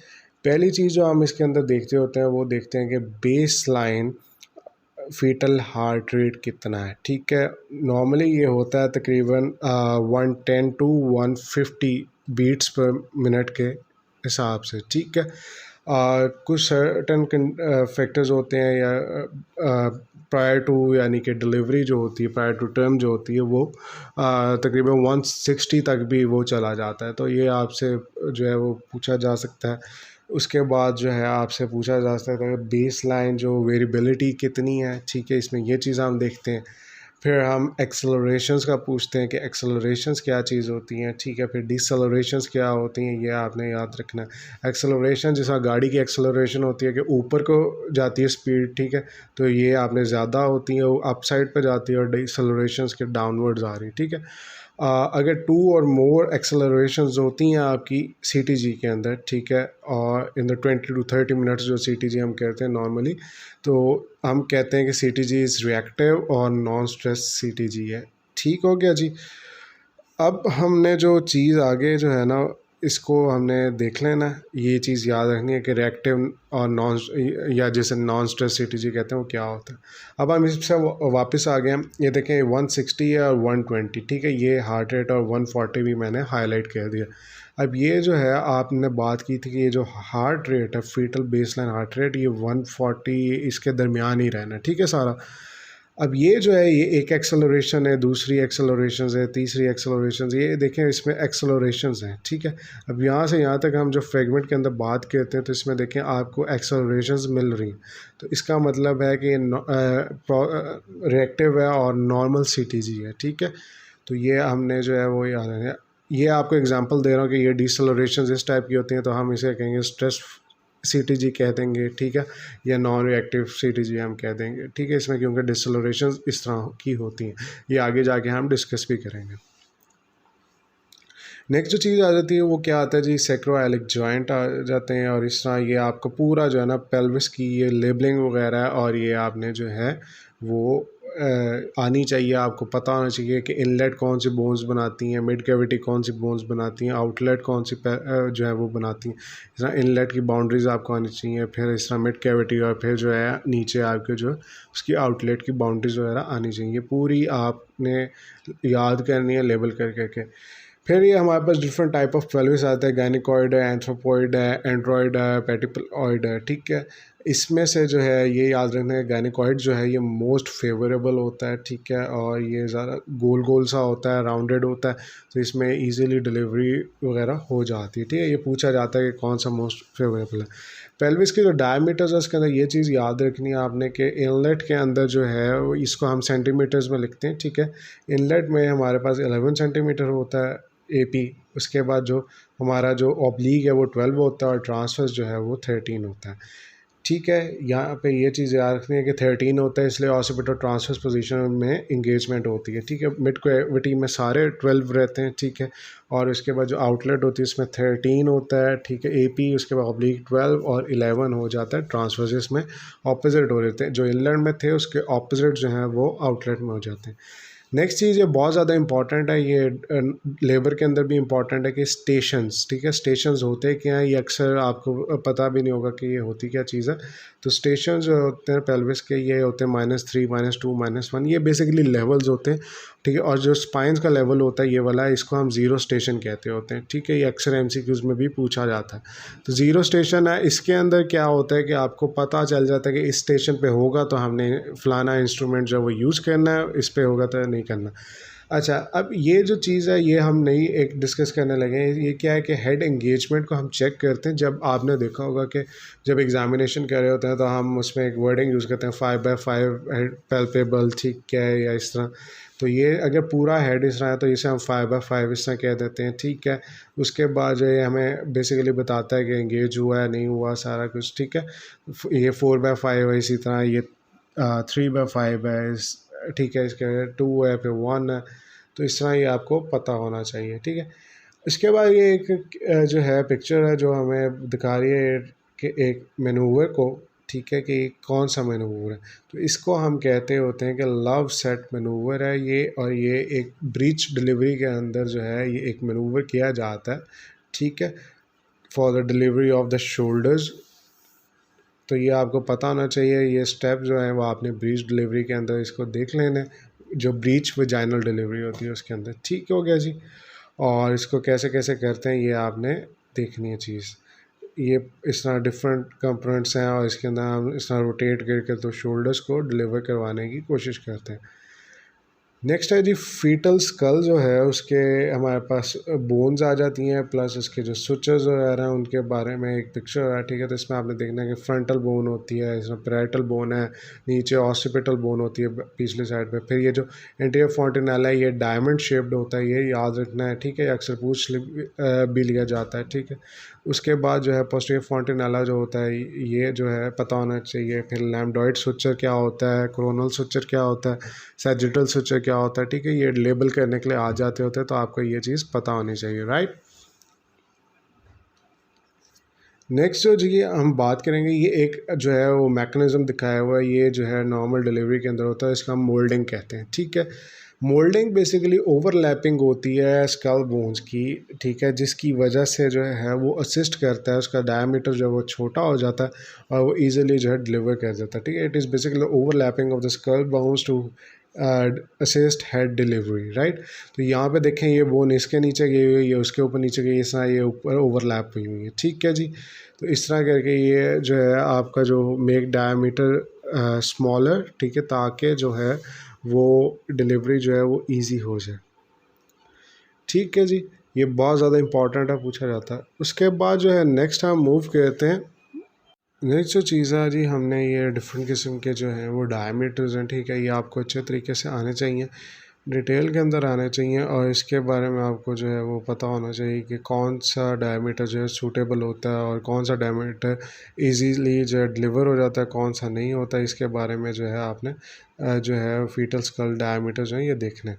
पहली चीज़ जो हम इसके अंदर देखते होते हैं वो देखते हैं कि baseline foetal heart rate कितना है, ठीक है। नॉर्मली ये होता है तकरीबन 110 टू 150 बीट्स पर मिनट के हिसाब से, ठीक है। कुछ सर्टन फैक्टर्स होते हैं या प्रायर टू, यानी कि डिलीवरी जो होती है, प्रायर टू टर्म जो होती है, वो तकरीबन 160 तक भी वो चला जाता है। तो ये आपसे जो है वो पूछा जा सकता है। उसके बाद जो है आपसे पूछा जा सकता है बेस लाइन जो वेरिएबिलिटी कितनी है, ठीक है। इसमें ये चीज़ हम देखते हैं। फिर हम एक्सेलरेशंस का पूछते हैं कि एक्सेलरेशंस क्या चीज़ होती हैं, ठीक है। फिर डिसलेरेशंस क्या होती हैं, ये आपने याद रखना है। एक्सेलरेशन जैसा गाड़ी की एक्सेलरेशन होती है कि ऊपर को जाती है स्पीड, ठीक है। तो ये आपने ज़्यादा होती है, वो अप साइड पर जाती है, और डिसलेरेशंस के डाउनवर्ड्स आ रही, ठीक है। अगर 2 और मोर एक्सेलरेशंस होती हैं आपकी सीटीजी के अंदर, ठीक है, और इन द 20 टू 30 मिनट्स जो सीटीजी हम कहते हैं नॉर्मली, तो हम कहते हैं कि सीटीजी इज़ रिएक्टिव और नॉन स्ट्रेस सीटीजी है, ठीक हो गया जी। अब हमने जो चीज़ आगे जो है ना, इसको हमने देख लेना, ये चीज़ याद रखनी है कि रिएक्टिव और नॉन, या जैसे नॉन स्ट्रेस सीटीजी कहते हैं, वो क्या होता है। अब हम इससे वापस आ गए, ये देखें 160 है और 120, ठीक है। ये हार्ट रेट और 140 भी मैंने हाईलाइट कर दिया। अब ये जो है आपने बात की थी कि ये जो हार्ट रेट है, फीटल बेसलाइन हार्ट रेट, ये 140 इसके दरमियान ही रहना, ठीक है सारा। अब ये जो है, ये एक एक्सेलरेशन है, दूसरी एक्सेलरेशन है, तीसरी एक्सेलरेशन, ये देखें इसमें एक्सेलरेशन हैं, ठीक है। अब यहाँ से यहाँ तक हम जो फ्रेगमेंट के अंदर बात करते हैं, तो इसमें देखें आपको एक्सेलरेशन मिल रही हैं। तो इसका मतलब है कि रिएक्टिव है और नॉर्मल सीटीजी है, ठीक है। तो ये हमने जो है वो याद है। ये आपको एग्जांपल दे रहा हूँ कि ये डिसलेरेशन इस टाइप की होती हैं, तो हम इसे कहेंगे स्ट्रेस सीटीजी कह देंगे, ठीक है, या नॉन रिएक्टिव सीटीजी हम कह देंगे, ठीक है। इसमें क्योंकि डिसलेरेशन इस तरह की होती हैं, ये आगे जाके हम डिस्कस भी करेंगे। नेक्स्ट जो चीज़ आ जाती है वो क्या आता है जी, सैक्रोइलिक जॉइंट आ जाते हैं। और इस तरह ये आपका पूरा जो है ना पेल्विस की ये लेबलिंग वगैरह है, और ये आपने जो है वो आनी चाहिए, आपको पता होना चाहिए कि इनलेट कौन सी बोन्स बनाती हैं, मिड कैविटी कौन सी बोन्स बनाती हैं, आउटलेट कौन सी जो है वो बनाती हैं। इस तरह इनलेट की बाउंड्रीज आपको आनी चाहिए, फिर इस तरह मिड कैविटी, और फिर जो है नीचे आपके जो उसकी आउटलेट की बाउंड्रीज वगैरह आनी चाहिए, पूरी आपने याद करनी है लेबल कर करके। फिर ये हमारे पास डिफरेंट टाइप ऑफ पेल्विस आते हैं, गायनिकॉइड है, एंथ्रोपॉइड है, एंड्रॉइड है, पेटिपलॉइड है, ठीक है। इसमें से जो है ये याद रखना है, गायनिकॉइड जो है ये मोस्ट फेवरेबल होता है, ठीक है। और ये ज़्यादा गोल गोल सा होता है, राउंडेड होता है, तो इसमें इजीली डिलीवरी वगैरह हो जाती है, ठीक है। ये पूछा जाता है कि कौन सा मोस्ट फेवरेबल है। पेल्विस के जो डायमीटर्स है उसके अंदर ये चीज़ याद रखनी है आपने कि इनलेट के अंदर जो है वो, इसको हम सेंटीमीटर्स में लिखते हैं, ठीक है। इनलेट में हमारे पास 11 सेंटीमीटर होता है एपी, उसके बाद जो हमारा जो ऑब्लिक है वो 12 होता है, और ट्रांसवर्स जो है वो 13 होता है, ठीक है। यहाँ पे ये चीज़ याद रखनी है कि 13 होता है, इसलिए ऑसिपिटल ट्रांसवर्स पोजीशन में इंगेजमेंट होती है, ठीक है। मिड कैविटी में सारे 12 रहते हैं, ठीक है। और इसके बाद जो आउटलेट होती है इसमें 13 होता है, ठीक है, एपी, उसके बाद ऑब्लिक 12 और 11 हो जाता है ट्रांसवर्स, इसमें ऑपोजिट हो जाते हैं, जो इनलेट में थे उसके ऑपोजिट जो है वो आउटलेट में हो जाते हैं। नेक्स्ट चीज़ ये बहुत ज़्यादा इंपॉर्टेंट है, ये लेबर के अंदर भी इंपॉर्टेंट है कि स्टेशंस, ठीक है। स्टेशंस होते क्या हैं, ये अक्सर आपको पता भी नहीं होगा कि ये होती क्या चीज़ है। तो स्टेशन जो होते हैं पेल्विस के, ये होते हैं -3, -2, -1, ये बेसिकली लेवल्स होते हैं, ठीक है। और जो स्पाइंस का लेवल होता है ये वाला, इसको हम ज़ीरो स्टेशन कहते होते हैं, ठीक है। ये अक्सर एमसीक्यूज़ में भी पूछा जाता है। तो ज़ीरो स्टेशन है, इसके अंदर क्या होता है कि आपको पता चल जाता है कि इस स्टेशन पे होगा तो हमने फ़लाना इंस्ट्रूमेंट जो है वो यूज़ करना है, इस पे होगा तो नहीं करना। अच्छा, अब ये जो चीज़ है ये हम नई एक डिस्कस करने लगे हैं। ये क्या है कि हेड एंगेजमेंट को हम चेक करते हैं। जब आपने देखा होगा कि जब एग्जामिनेशन कर रहे होते हैं तो हम उसमें एक वर्डिंग यूज़ करते हैं 5/5 हेड पैल्पेबल, ठीक है, या इस तरह। तो ये अगर पूरा हेड इस तरह है तो इसे हम 5/5 इस तरह कह देते हैं, ठीक है। उसके बाद जो ये हमें बेसिकली बताता है कि एंगेज हुआ है नहीं हुआ सारा कुछ, ठीक है। ये 4/5 है, इसी तरह ये 3/5 है, ठीक है। इसके 2 है, फिर 1 है, तो इस तरह ये आपको पता होना चाहिए, ठीक है। इसके बाद ये एक जो है पिक्चर है जो हमें दिखा रही है कि एक मैनूवर को, ठीक है, कि कौन सा मैनूवर है। तो इसको हम कहते होते हैं कि लव सेट मैनूवर है ये, और ये एक ब्रीच डिलीवरी के अंदर जो है ये एक मैनूवर किया जाता है, ठीक है, for the delivery of the shoulders. तो ये आपको पता होना चाहिए, ये स्टेप जो है वो आपने ब्रीच डिलीवरी के अंदर इसको देख लेना, जो ब्रीच वजाइनल डिलीवरी होती है उसके अंदर, ठीक हो गया जी। और इसको कैसे कैसे करते हैं ये आपने देखनी है चीज़। ये इस तरह डिफरेंट कंपोनेंट्स हैं और इसके अंदर हम इस तरह रोटेट करके तो शोल्डर्स को डिलीवर करवाने की कोशिश करते हैं। नेक्स्ट है जी फीटल स्कल जो है उसके हमारे पास बोन्स आ जाती हैं, प्लस इसके जो सुचर्स वगैरह हैं उनके बारे में एक पिक्चर है, ठीक है। तो इसमें आपने देखना है कि फ्रंटल बोन होती है, इसमें पैराइटल बोन है, नीचे ऑसिपिटल बोन होती है पिछली साइड पे। फिर ये जो एंटीरियर फोंटिनेला है ये डायमंड शेप्ड होता है, ये याद रखना है, ठीक है। अक्सर पूछ भी लिया जाता है, ठीक है। उसके बाद जो है पोस्टीरियर फोंटिनेला जो होता है ये जो है पता होना चाहिए। फिर लैम्डॉइड सुचर क्या होता है, कोरोनल सुचर क्या होता है, सैजिटल सुचर क्या होता है, ठीक है। ये लेबल करने के लिए आ जाते होते हैं, तो आपको ये चीज़ पता होनी चाहिए, राइट। नेक्स्ट जो जी हम बात करेंगे, ये एक जो है वो मैकेनिज्म दिखाया हुआ है, ये जो है नॉर्मल डिलीवरी के अंदर होता है, इसका हम मोल्डिंग कहते हैं, ठीक है। मोल्डिंग बेसिकली ओवरलैपिंग होती है स्कल बोन्स की, ठीक है, जिसकी वजह से जो है वो असिस्ट करता है, उसका डायमीटर जो है वो छोटा हो जाता है और वो ईजिली जो है डिलीवर कर जाता है, ठीक है। It is basically overlapping of the skull bones to assist head delivery, right. तो यहाँ पे देखें ये बोन इसके नीचे गई हुई है, ये उसके ऊपर नीचे गई, इस तरह ये ऊपर ओवरलैप हुई हुई है, ठीक है जी। तो इस तरह करके ये जो है आपका जो मेक डायमीटर स्मॉलर, ठीक है, ताकि जो है वो डिलीवरी जो है वो इजी हो जाए, ठीक है जी। ये बहुत ज़्यादा इंपॉर्टेंट है, पूछा जाता है। उसके बाद जो है नेक्स्ट हम मूव करते हैं। नेक्स्ट जो चीज़ है जी, हमने ये डिफरेंट किस्म के जो हैं वो डायमीटर्स हैं, ठीक है। ये आपको अच्छे तरीके से आने चाहिए, डिटेल के अंदर आने चाहिए, और इसके बारे में आपको जो है वो पता होना चाहिए कि कौन सा डायमीटर जो है सूटेबल होता है और कौन सा डायमीटर इजीली जो है डिलीवर हो जाता है, कौन सा नहीं होता। इसके बारे में जो है आपने जो है फीटल स्कल डायमीटर जो है ये देखना है।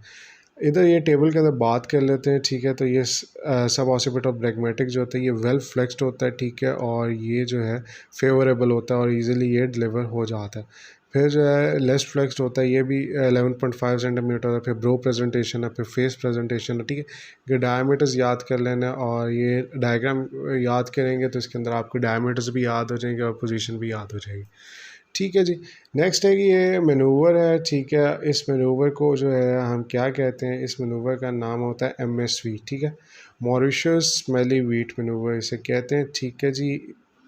इधर ये टेबल के अंदर बात कर लेते हैं, ठीक है। तो ये सब ऑसिपिटल ब्रैगमेटिक जो होता है ये वेल फ्लेक्स्ड होता है, ठीक है, और ये जो है फेवरेबल होता है और इजीली ये डिलीवर हो जाता है। फिर जो है लेस फ्लेक्स्ड होता है, ये भी 11.5 सेंटीमीटर है। फिर ब्रो प्रेजेंटेशन है, फिर फेस प्रेजेंटेशन है, ठीक है। ये डायमीटर्स याद कर लेना, और ये डायग्राम याद करेंगे तो इसके अंदर आपको डायमीटर्स भी याद हो जाएंगे और पोजीशन भी याद हो जाएगी, ठीक है जी। नेक्स्ट है कि ये मैनूवर है, ठीक है। इस मैनूवर को जो है हम क्या कहते हैं, इस मैनूवर का नाम होता है MSV, ठीक है, मॉरिशस स्मेली वीट मैनूवर इसे कहते हैं, ठीक है जी।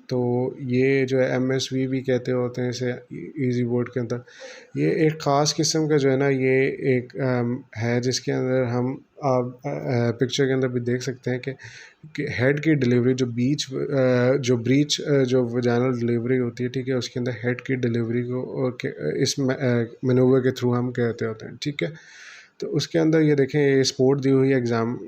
तो ये जो है MSV भी कहते होते हैं इसे इजी बोर्ड के अंदर। ये एक ख़ास किस्म का जो है ना, ये एक है जिसके अंदर हम आप पिक्चर के अंदर भी देख सकते हैं कि हेड की डिलीवरी जो ब्रीच जो वजाइनल डिलीवरी होती है, ठीक है, उसके अंदर हेड की डिलीवरी को इस मैनूवर के थ्रू हम कहते होते हैं, ठीक है। तो उसके अंदर ये देखें, ये स्पोर्ट दी हुई एग्ज़ाम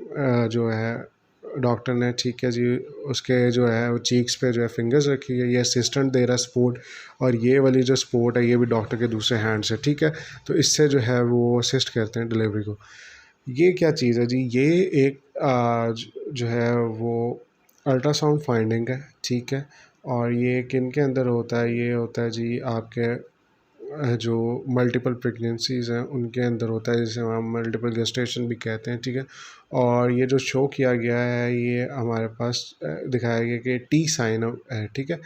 जो है डॉक्टर ने, ठीक है जी, उसके जो है वो चीक्स पे जो है फिंगर्स रखी है, ये असिस्टेंट दे रहा है सपोर्ट, और ये वाली जो सपोर्ट है ये भी डॉक्टर के दूसरे हैंड से, ठीक है। तो इससे जो है वो असिस्ट करते हैं डिलीवरी को। ये क्या चीज़ है जी, ये एक जो है वो अल्ट्रासाउंड फाइंडिंग है, ठीक है। और ये किन के अंदर होता है, ये होता है जी आपके जो मल्टीपल प्रेगनेंसीज़ हैं उनके अंदर होता है, जिसे हम मल्टीपल गेस्टेशन भी कहते हैं, ठीक है। और ये जो शो किया गया है ये हमारे पास दिखाया गया कि टी साइन है, ठीक है।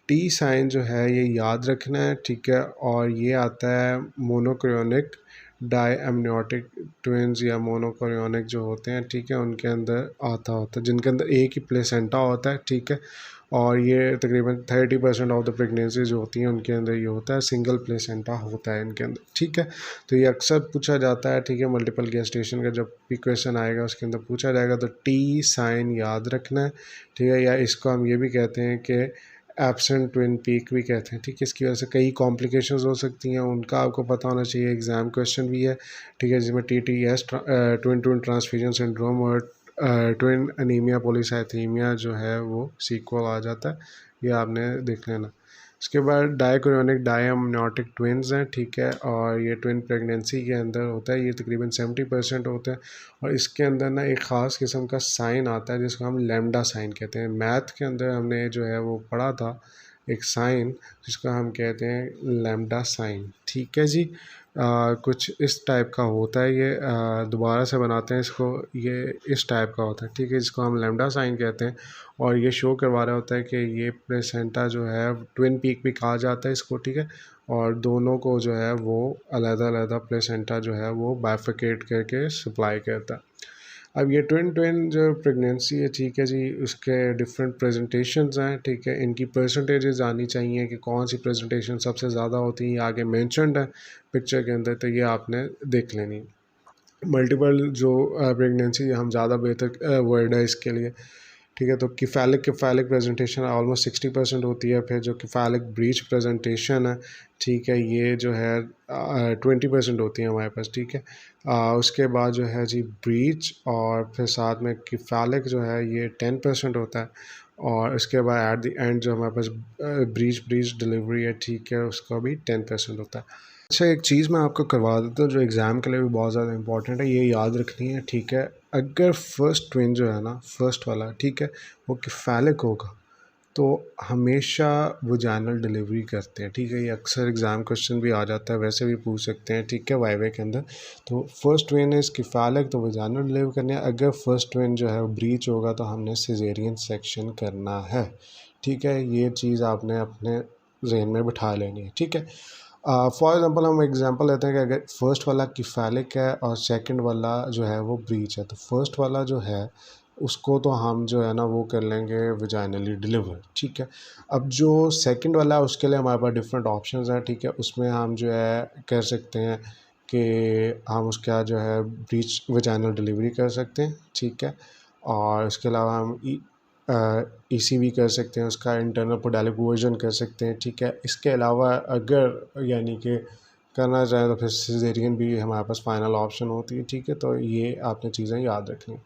टी साइन जो है ये याद रखना है, ठीक है। और ये आता है मोनोक्रोनिक डाई एमनियोटिक ट्विंस या मोनोक्रोनिक जो होते हैं, ठीक है, उनके अंदर आता होता है, जिनके अंदर एक ही प्लेसेंटा होता है, ठीक है। और ये तकरीबन 30% ऑफ द प्रेगनेंसी जो होती हैं उनके अंदर ये होता है, सिंगल प्लेसेंटा होता है इनके अंदर, ठीक है। तो ये अक्सर पूछा जाता है, ठीक है, मल्टीपल गेस्टेशन का जब भी क्वेश्चन आएगा उसके अंदर पूछा जाएगा, तो टी साइन याद रखना है, ठीक है। या इसको हम ये भी कहते हैं कि एब्सेंट ट्विन पीक भी कहते हैं, ठीक है। इसकी वजह से कई कॉम्प्लिकेशंस हो सकती हैं, उनका आपको पता होना चाहिए। एग्ज़ाम क्वेश्चन भी है, ठीक है, जिसमें TTS twin twin transfusion syndrome और ट्विन अनीमिया पॉलीसाइथीमिया जो है वो सीक्वल आ जाता है, ये आपने देख लेना। उसके बाद डायक्रोनिक डायमनियोटिक ट्विन्स हैं, ठीक है, और ये ट्विन प्रेगनेंसी के अंदर होता है, ये तकरीबन 70% होते हैं। और इसके अंदर ना एक ख़ास किस्म का साइन आता है जिसको हम लैम्डा साइन कहते हैं। मैथ के अंदर हमने जो है वो पढ़ा था एक साइन जिसको हम कहते हैं लैम्डा साइन, ठीक है जी। कुछ इस टाइप का होता है ये, दोबारा से बनाते हैं इसको, ये इस टाइप का होता है, ठीक है, जिसको हम लैम्डा साइन कहते हैं। और ये शो करवा रहा होता है कि ये प्लेसेंटा जो है ट्विन पीक भी कहा जाता है इसको, ठीक है, और दोनों को जो है वो अलग-अलग प्लेसेंटा जो है वो बाइफरकेट करके सप्लाई करता है। अब ये ट्विन ट्विन जो प्रेगनेंसी है, ठीक है जी, उसके डिफरेंट प्रेजेंटेशंस हैं, ठीक है, इनकी परसेंटेजेस आनी चाहिए कि कौन सी प्रेजेंटेशन सबसे ज़्यादा होती है, ये आगे मेंशन्ड है पिक्चर के अंदर, तो ये आपने देख लेनी है। मल्टीपल जो प्रेगनेंसी हम ज़्यादा बेहतर वर्ड है इसके लिए, ठीक है। तो किफ़ैलिक प्रेजेंटेशन ऑलमोस्ट 60% होती है। फिर जो किफ़ैलिक ब्रीच प्रेजेंटेशन है, ठीक है, ये जो है 20% होती है हमारे पास, ठीक है। उसके बाद जो है जी ब्रीच, और फिर साथ में किफ़ैलिक जो है ये 10% होता है। और उसके बाद एट द एंड जो हमारे पास ब्रीच डिलीवरी है, ठीक है, उसका भी 10% होता है। अच्छा, एक चीज़ मैं आपको करवा देता हूँ जो एग्ज़ाम के लिए भी बहुत ज़्यादा इंपॉर्टेंट है, ये याद रखनी है, ठीक है। अगर फर्स्ट ट्विन जो है ना, फर्स्ट वाला, ठीक है, वो किफ़ैलिक होगा तो हमेशा वजाइनल डिलीवरी करते हैं, ठीक है। ये अक्सर एग्ज़ाम क्वेश्चन भी आ जाता है, वैसे भी पूछ सकते हैं, ठीक है, वाइवे के अंदर। तो फर्स्ट ट्विन इज़ किफ़ैलिक तो वजाइनल डिलीवरी करनी है। अगर फर्स्ट ट्विन जो है वो ब्रीच होगा तो हमने सिजेरियन सेक्शन करना है, ठीक है। ये चीज़ आपने अपने जहन में बिठा लेनी है, ठीक है। फॉर एग्ज़ाम्पल हम एग्ज़ाम्पल लेते हैं कि अगर फ़र्स्ट वाला किफ़ैलिक है और सेकंड वाला जो है वो ब्रीच है, तो फर्स्ट वाला जो है उसको तो हम जो है ना वो कर लेंगे वजाइनली डिलीवर, ठीक है। अब जो सेकंड वाला है उसके लिए हमारे पास डिफरेंट ऑप्शंस हैं, ठीक है। उसमें हम जो है कर सकते हैं कि हम उसका जो है ब्रीच वजाइनल डिलीवरी कर सकते हैं, ठीक है। और उसके अलावा हम ECV कर सकते हैं, उसका इंटरनल पोडालिक वर्जन कर सकते हैं, ठीक है। इसके अलावा अगर यानी कि करना चाहें तो फिर सिजेरियन भी हमारे पास फाइनल ऑप्शन होती है, ठीक है। तो ये आपने चीज़ें याद रखनी।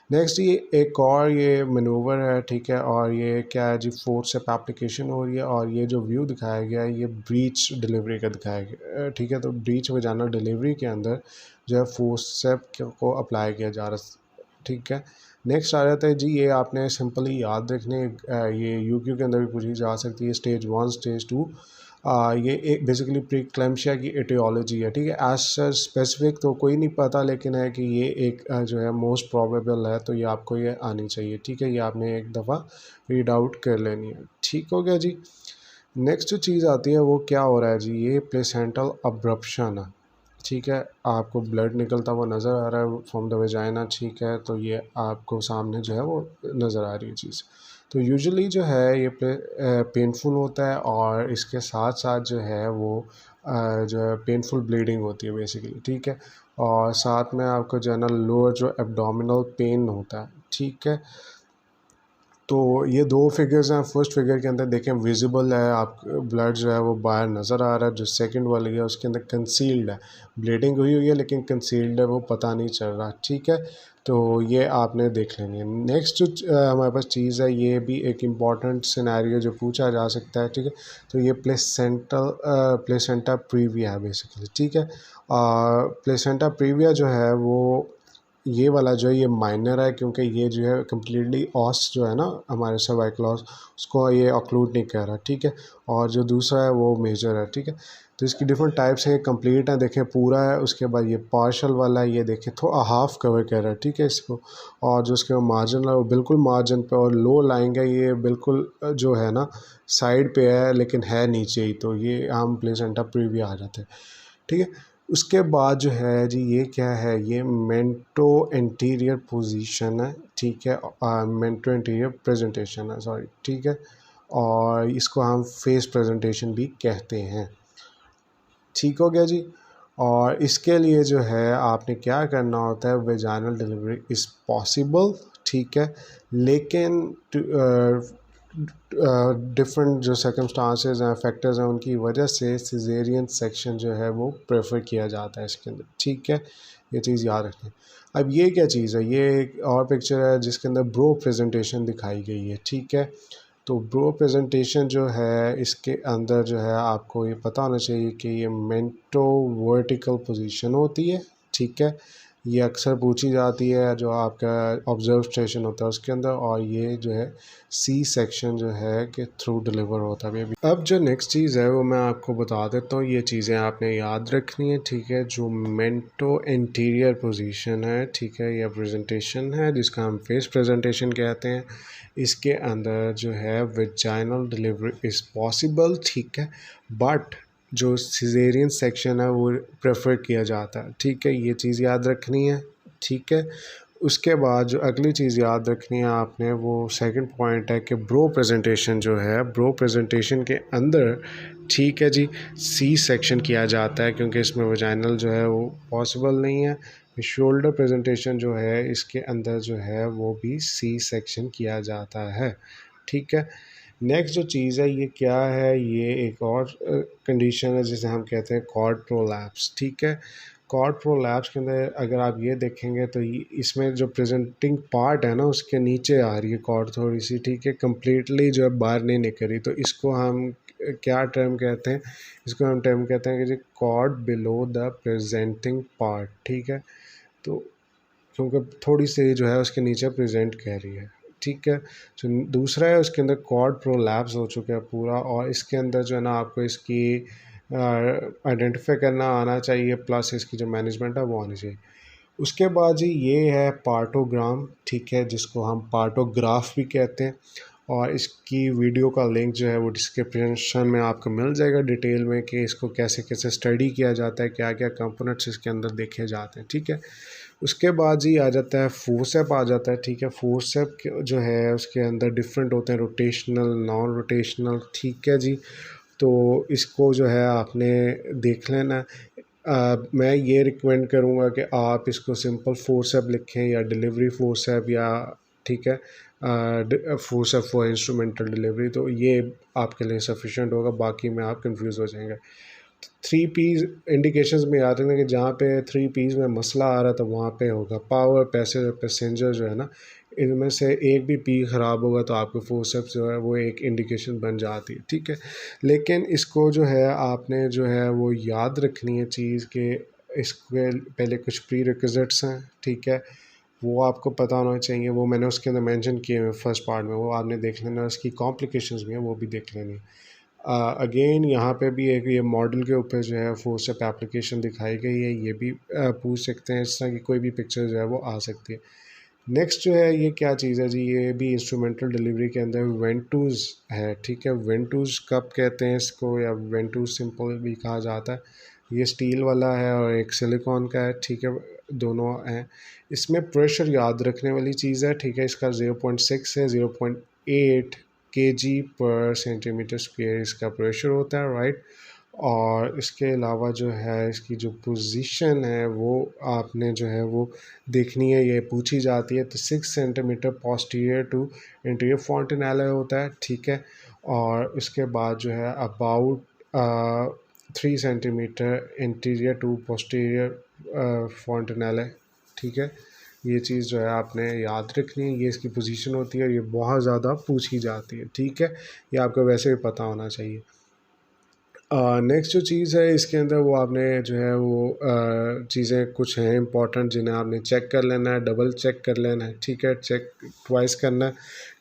नेक्स्ट ये एक और ये मनूवर है, ठीक है, और ये क्या है जी, फोर्सेप एप्लीकेशन हो रही है, और ये जो व्यू दिखाया गया है ये ब्रीच डिलीवरी का दिखाया गया, ठीक है। तो ब्रीच वजाइनल डिलीवरी के अंदर जो है फोर्सेप को अप्लाई किया जा रहा है, ठीक है। नेक्स्ट आ जाता है जी, ये आपने सिंपली याद रखने, ये UQ के अंदर भी पूछी जा सकती है, स्टेज 1 स्टेज 2। ये एक बेसिकली प्रीक्लैम्सिया की एटियोलॉजी है, ठीक है। एज सच स्पेसिफिक तो कोई नहीं पता, लेकिन है कि ये एक जो है मोस्ट प्रोबेबल है, तो ये आपको ये आनी चाहिए, ठीक है। ये आपने एक दफ़ा रीड आउट कर लेनी है, ठीक हो गया जी। नेक्स्ट जो चीज़ आती है वो क्या हो रहा है जी, ये प्लेसेंटल अब्रप्शन है, ठीक है। आपको ब्लड निकलता हुआ नज़र आ रहा है फ्रॉम द वेजाइना, ठीक है, तो ये आपको सामने जो है वो नज़र आ रही है चीज़। तो यूजुअली जो है ये पेनफुल होता है, और इसके साथ साथ जो है वो जो है पेनफुल ब्लीडिंग होती है बेसिकली, ठीक है। और साथ में आपको जो है ना लोअर जो एब्डोमिनल पेन होता है, ठीक है। तो ये दो फिगर्स हैं। फर्स्ट फिगर के अंदर देखें विजिबल है, आप ब्लड जो है वो बाहर नज़र आ रहा है। जो सेकंड वाली है उसके अंदर कंसील्ड है, ब्लीडिंग हुई हुई है लेकिन कंसील्ड है, वो पता नहीं चल रहा, ठीक है। तो ये आपने देख लेनी है। नेक्स्ट जो हमारे पास चीज़ है, ये भी एक इम्पॉर्टेंट सिनेरियो जो पूछा जा सकता है, ठीक है। तो ये प्लेसेंटा प्रीविया है बेसिकली, ठीक है। प्लेसेंटा प्रीविया जो है वो ये वाला जो है ये माइनर है, क्योंकि ये जो है कम्प्लीटली ऑस जो है ना हमारे सर्वाइकल ऑस, उसको ये ऑक्लूड नहीं कर रहा, ठीक है। और जो दूसरा है वो मेजर है, ठीक है। तो इसकी डिफरेंट टाइप्स हैं, कंप्लीट है देखें पूरा है, उसके बाद ये पार्शल वाला है, ये देखें थोड़ा हाफ कवर कर रहा है, ठीक है इसको। और जो उसके मार्जिन है वो बिल्कुल मार्जिन पे, और लो लाइन है ये बिल्कुल जो है ना साइड पे है लेकिन है नीचे ही, तो ये हम प्लेसेंटा प्रीविया आ जाते हैं, ठीक है। उसके बाद जो है जी ये क्या है, ये मेंटो एंटीरियर पोजीशन है, ठीक है। मेंटो एंटीरियर प्रेजेंटेशन है, सॉरी, ठीक है। और इसको हम फेस प्रेजेंटेशन भी कहते हैं, ठीक हो गया जी। और इसके लिए जो है आपने क्या करना होता है, वेजाइनल डिलीवरी इज़ पॉसिबल, ठीक है, लेकिन डिफरेंट जो सर्कमस्टांसेस हैं, फैक्टर्स हैं, उनकी वजह से सिजेरियन सेक्शन जो है वो प्रेफर किया जाता है इसके अंदर, ठीक है। ये चीज़ याद रखें। अब ये क्या चीज़ है, ये एक और पिक्चर है जिसके अंदर ब्रो प्रेजेंटेशन दिखाई गई है, ठीक है। तो ब्रो प्रेजेंटेशन जो है इसके अंदर जो है आपको ये पता होना चाहिए कि ये मेंटो वर्टिकल पोजीशन होती है, ठीक है। ये अक्सर पूछी जाती है जो आपका ऑब्जर्वेशन होता है उसके अंदर, और ये जो है सी सेक्शन जो है कि थ्रू डिलीवर होता है बेबी। अब जो नेक्स्ट चीज़ है वो मैं आपको बता देता हूँ, ये चीज़ें आपने याद रखनी है, ठीक है। जो मेंटो इंटीरियर पोजीशन है, ठीक है, या प्रेजेंटेशन है जिसका हम फेस प्रेजेंटेशन कहते हैं, इसके अंदर जो है वेजाइनल डिलीवरी इज़ पॉसिबल, ठीक है, बट जो सिजेरियन सेक्शन है वो प्रेफर किया जाता है, ठीक है। ये चीज़ याद रखनी है, ठीक है। उसके बाद जो अगली चीज़ याद रखनी है आपने, वो सेकंड पॉइंट है कि ब्रो प्रेजेंटेशन जो है, ब्रो प्रेजेंटेशन के अंदर, ठीक है जी, सी सेक्शन किया जाता है क्योंकि इसमें वजाइनल जो है वो पॉसिबल नहीं है। शोल्डर प्रेजेंटेशन जो है इसके अंदर जो है वो भी सी सेक्शन किया जाता है, ठीक है। नेक्स्ट जो चीज़ है ये क्या है, ये एक और कंडीशन है जिसे हम कहते हैं कॉर्ड प्रोलैप्स, ठीक है। कॉर्ड प्रोलैप्स के अंदर अगर आप ये देखेंगे तो इसमें जो प्रेजेंटिंग पार्ट है ना उसके नीचे आ रही है कॉर्ड थोड़ी सी, ठीक है, कम्प्लीटली जो है बाहर नहीं निकल रही, तो इसको हम क्या टर्म कहते हैं, इसको हम टर्म कहते हैं कि जी cord below the presenting part, ठीक है। तो क्योंकि थोड़ी सी जो है उसके नीचे प्रेजेंट कह रही है, ठीक है। जो दूसरा है उसके अंदर कॉर्ड प्रोलैप्स हो चुका है पूरा, और इसके अंदर जो है ना आपको इसकी आइडेंटिफाई करना आना चाहिए, प्लस इसकी जो मैनेजमेंट है वो आनी चाहिए। उसके बाद जी ये है पार्टोग्राम, ठीक है, जिसको हम पार्टोग्राफ भी कहते हैं, और इसकी वीडियो का लिंक जो है वो डिस्क्रिप्शन में आपको मिल जाएगा डिटेल में कि इसको कैसे कैसे स्टडी किया जाता है, क्या क्या कंपोनेंट्स इसके अंदर देखे जाते हैं, ठीक है। उसके बाद जी आ जाता है फोर्सेप आ जाता है, ठीक है। फोर्सेप जो है उसके अंदर डिफरेंट होते हैं, रोटेशनल, नॉन रोटेशनल, ठीक है जी। तो इसको जो है आपने देख लेना। मैं ये रिकमेंड करूँगा कि आप इसको सिंपल फोर्सेप लिखें या डिलीवरी फोर्सेप, या ठीक है फोर्सेप फॉर इंस्ट्रूमेंटल डिलीवरी, तो ये आपके लिए सफिशेंट होगा, बाकी में आप कंफ्यूज हो जाएंगे। थ्री पीस इंडिकेशंस में याद रखना कि जहाँ पे थ्री पीस में मसला आ रहा था वहाँ पे होगा पावर, पैसेंजर जो है ना, इनमें से एक भी पी ख़राब होगा तो आपको फोर्सेप्स जो है वो एक इंडिकेशन बन जाती है, ठीक है। लेकिन इसको जो है आपने जो है वो याद रखनी है चीज़ के, इसके पहले कुछ प्री रिक्विजिट्स हैं, ठीक है, वो आपको पता होना चाहिए, वो मैंने उसके अंदर मेंशन किए हुए फर्स्ट पार्ट में, वो आपने देख लेना, उसकी कॉम्प्लिकेशंस भी हैं वो भी देख लेनी। अगेन यहाँ पे भी एक ये मॉडल के ऊपर जो है फोर्सेप एप्लीकेशन दिखाई गई है, ये भी पूछ सकते हैं, इस तरह की कोई भी पिक्चर जो है वो आ सकती है। नेक्स्ट जो है ये क्या चीज़ है जी, ये भी इंस्ट्रूमेंटल डिलीवरी के अंदर वेंटूज़ है, ठीक है। वेंटूज़ कब कहते हैं इसको, या वेंटूज़ सिंपल भी कहा जाता है, ये स्टील वाला है और एक सिलिकॉन का है, ठीक है, दोनों हैं। इसमें प्रेशर याद रखने वाली चीज़ है, ठीक है, इसका 0.6 है 0.8 kg पर सेंटीमीटर स्क्वेयर इसका प्रेशर होता है, राइट। और इसके अलावा जो है इसकी जो पोजीशन है वो आपने जो है वो देखनी है, ये पूछी जाती है, तो 6 centimetre posterior to anterior fontanelle होता है, ठीक है। और उसके बाद जो है about 3 centimetre anterior to posterior fontanelle, ठीक है। ये चीज़ जो है आपने याद रखनी है, ये इसकी पोजीशन होती है और ये बहुत ज़्यादा पूछी जाती है, ठीक है, ये आपको वैसे भी पता होना चाहिए। नेक्स्ट जो चीज़ है इसके अंदर वो आपने जो है वो चीज़ें कुछ हैं इंपॉर्टेंट जिन्हें आपने चेक कर लेना है, डबल चेक कर लेना है, ठीक है, चेक ट्वाइस करना है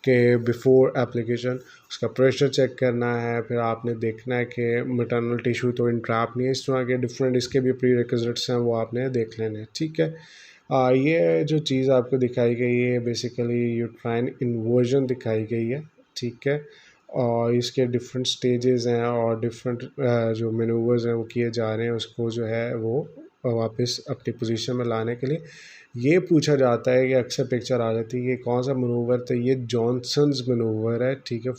कि बिफोर एप्लीकेशन उसका प्रेशर चेक करना है, फिर आपने देखना है कि मैटरनल टिश्यू तो इंट्रैप नहीं है, इस तरह के डिफरेंट इसके भी प्री रिक्विजिट्स हैं वो आपने देख लेने हैं, ठीक है। ये जो चीज़ आपको दिखाई गई है बेसिकली यूट्राइन इन्वर्जन दिखाई गई है, ठीक है, और इसके डिफरेंट स्टेजेस हैं और डिफरेंट जो मैनूवर्स हैं वो किए जा रहे हैं उसको जो है वो वापस अपनी पोजीशन में लाने के लिए। ये पूछा जाता है कि अक्सर पिक्चर आ जाती है ये कौन सा मनूवर, तो ये जॉनसन्स मनूवर है, ठीक है,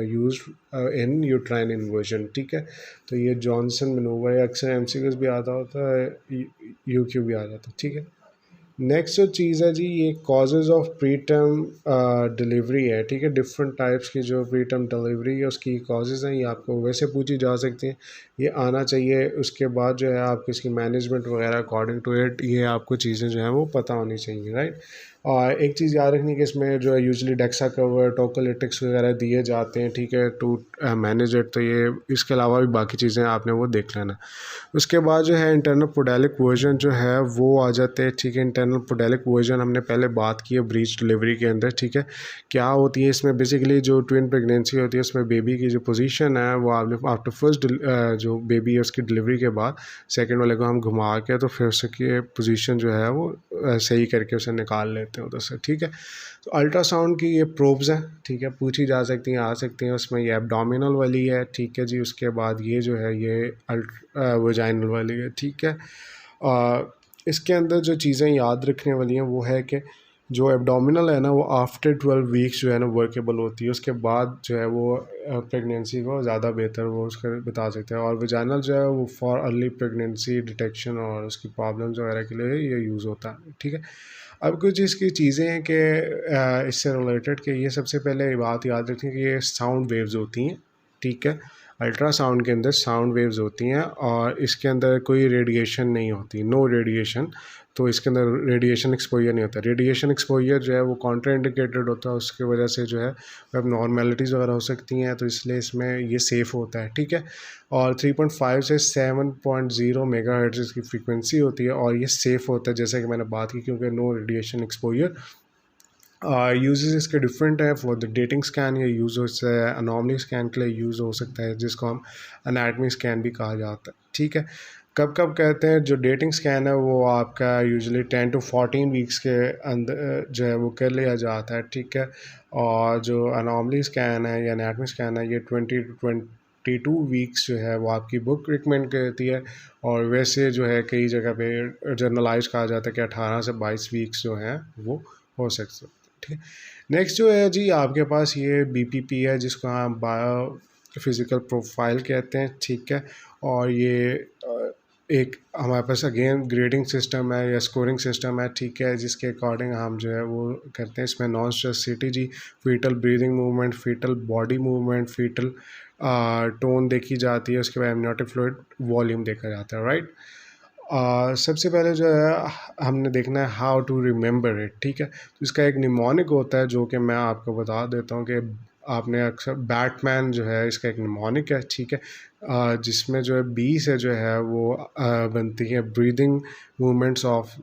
यूज्ड इन यूट्राइन इन्वर्जन, ठीक है। तो ये जॉनसन मनूवर है, अक्सर एमसीक्यूज भी आता होता है, यूक्यू भी आ जाता है, ठीक है। नेक्स्ट जो चीज़ है जी, ये causes of pre term delivery है, ठीक है। डिफरेंट टाइप्स की जो प्री टर्म डिलीवरी है उसकी कॉजेज़ हैं, ये आपको वैसे पूछी जा सकती हैं, ये आना चाहिए। उसके बाद जो है आपकी इसकी मैनेजमेंट वगैरह अकॉर्डिंग टू इट, ये आपको चीज़ें जो हैं वो पता होनी चाहिए, राइट। और एक चीज़ याद रखनी कि इसमें जो है यूजुअली डेक्सा कवर टोकोलिटिक्स वगैरह दिए जाते हैं, ठीक है, टू मैनेज इट। तो ये इसके अलावा भी बाकी चीज़ें आपने वो देख लेना। उसके बाद जो है इंटरनल पोडेलिक वर्जन जो है वो आ जाते हैं, ठीक है। इंटरनल पोडेलिक वर्जन हमने पहले बात की है ब्रीच डिलीवरी के अंदर, ठीक है। क्या होती है इसमें, बेसिकली जो ट्विन प्रेगनेंसी होती है उसमें बेबी की जो पोजीशन है वो आपने आफ्टर फर्स्ट जो बेबी है उसकी डिलीवरी के बाद सेकंड वाले को हम घुमा के तो फिर उसकी पोजीशन जो है वो सही करके उसे निकाल लेते हैं उधर से, ठीक है। तो अल्ट्रासाउंड की ये प्रोब्स हैं, ठीक है, पूछी जा सकती हैं, आ सकती हैं। उसमें ये एब्डोमिनल वाली है, ठीक है जी। उसके बाद ये जो है ये वजाइनल वाली है, ठीक है। इसके अंदर जो चीज़ें याद रखने वाली हैं वो है कि जो एब्डोमिनल है ना वो आफ्टर 12 वीक्स जो है ना वर्केबल होती है। उसके बाद जो है वो प्रेगनेंसी को ज़्यादा बेहतर वो उसका बता सकते हैं। और वजाइनल जो है वो फॉर अर्ली प्रेगनेंसी डिटेक्शन और उसकी प्रॉब्लम्स वगैरह के लिए ये यूज़ होता है, ठीक है। अब कुछ इसकी चीज़ें हैं कि इससे रिलेटेड कि ये सबसे पहले ये बात याद रखें कि ये साउंड वेव्स होती हैं, ठीक है। अल्ट्रासाउंड के अंदर साउंड वेव्स होती हैं और इसके अंदर कोई रेडिएशन नहीं होती, नो रेडिएशन। तो इसके अंदर रेडिएशन एक्सपोजर नहीं होता। रेडिएशन एक्सपोजर जो है वो कॉन्ट्रा इंडिकेटेड होता है, उसकी वजह से जो है अब नॉर्मेलिटीज़ वगैरह हो सकती हैं, तो इसलिए इसमें ये सेफ़ होता है, ठीक है। और 3.5 से 7.0 मेगाहर्ट्ज़ की फ्रीक्वेंसी होती है और ये सेफ़ होता है, जैसे कि मैंने बात की, क्योंकि नो रेडिएशन एक्सपोजर। यूजेस इसके डिफरेंट है। फॉर द डेटिंग स्कैन ये यूज़ हो सकता है, अनोमली स्कैन के लिए यूज़ हो सकता है, जिसको हम अनाटमी स्कैन भी कहा जाता है, ठीक है। कब कब कहते हैं, जो डेटिंग स्कैन है वो आपका यूजुअली 10 to 14 वीक्स के अंदर जो है वो कर लिया जाता है, ठीक है। और जो अनोमली स्कैन है या अनाटमी स्कैन है ये 20 to 22 वीक्स जो है वो आपकी बुक रिकमेंड करती है। और वैसे जो है कई जगह पे जर्नलाइज कहा जाता है कि 18 से 22 वीक्स जो हैं वो हो सकते हैं, ठीक है। नेक्स्ट जो है जी आपके पास ये बीपीपी है, जिसको हम बायो फिज़िकल प्रोफाइल कहते हैं, ठीक है। और ये एक हमारे पास अगेन ग्रेडिंग सिस्टम है या स्कोरिंग सिस्टम है, ठीक है, जिसके अकॉर्डिंग हम जो है वो करते हैं। इसमें non stress CTG, foetal breathing movement, foetal body movement, foetal tone देखी जाती है। उसके बाद एमनियोटिक फ्लूइड वॉल्यूम देखा जाता है, राइट। सबसे पहले जो है हमने देखना है हाउ टू रिमेंबर इट, ठीक है। तो इसका एक निमोनिक होता है जो कि मैं आपको बता देता हूँ कि आपने अक्सर बैटमैन जो है इसका एक निमोनिक है, ठीक है। जिसमें जो है बी से जो है वो बनती है breathing movements of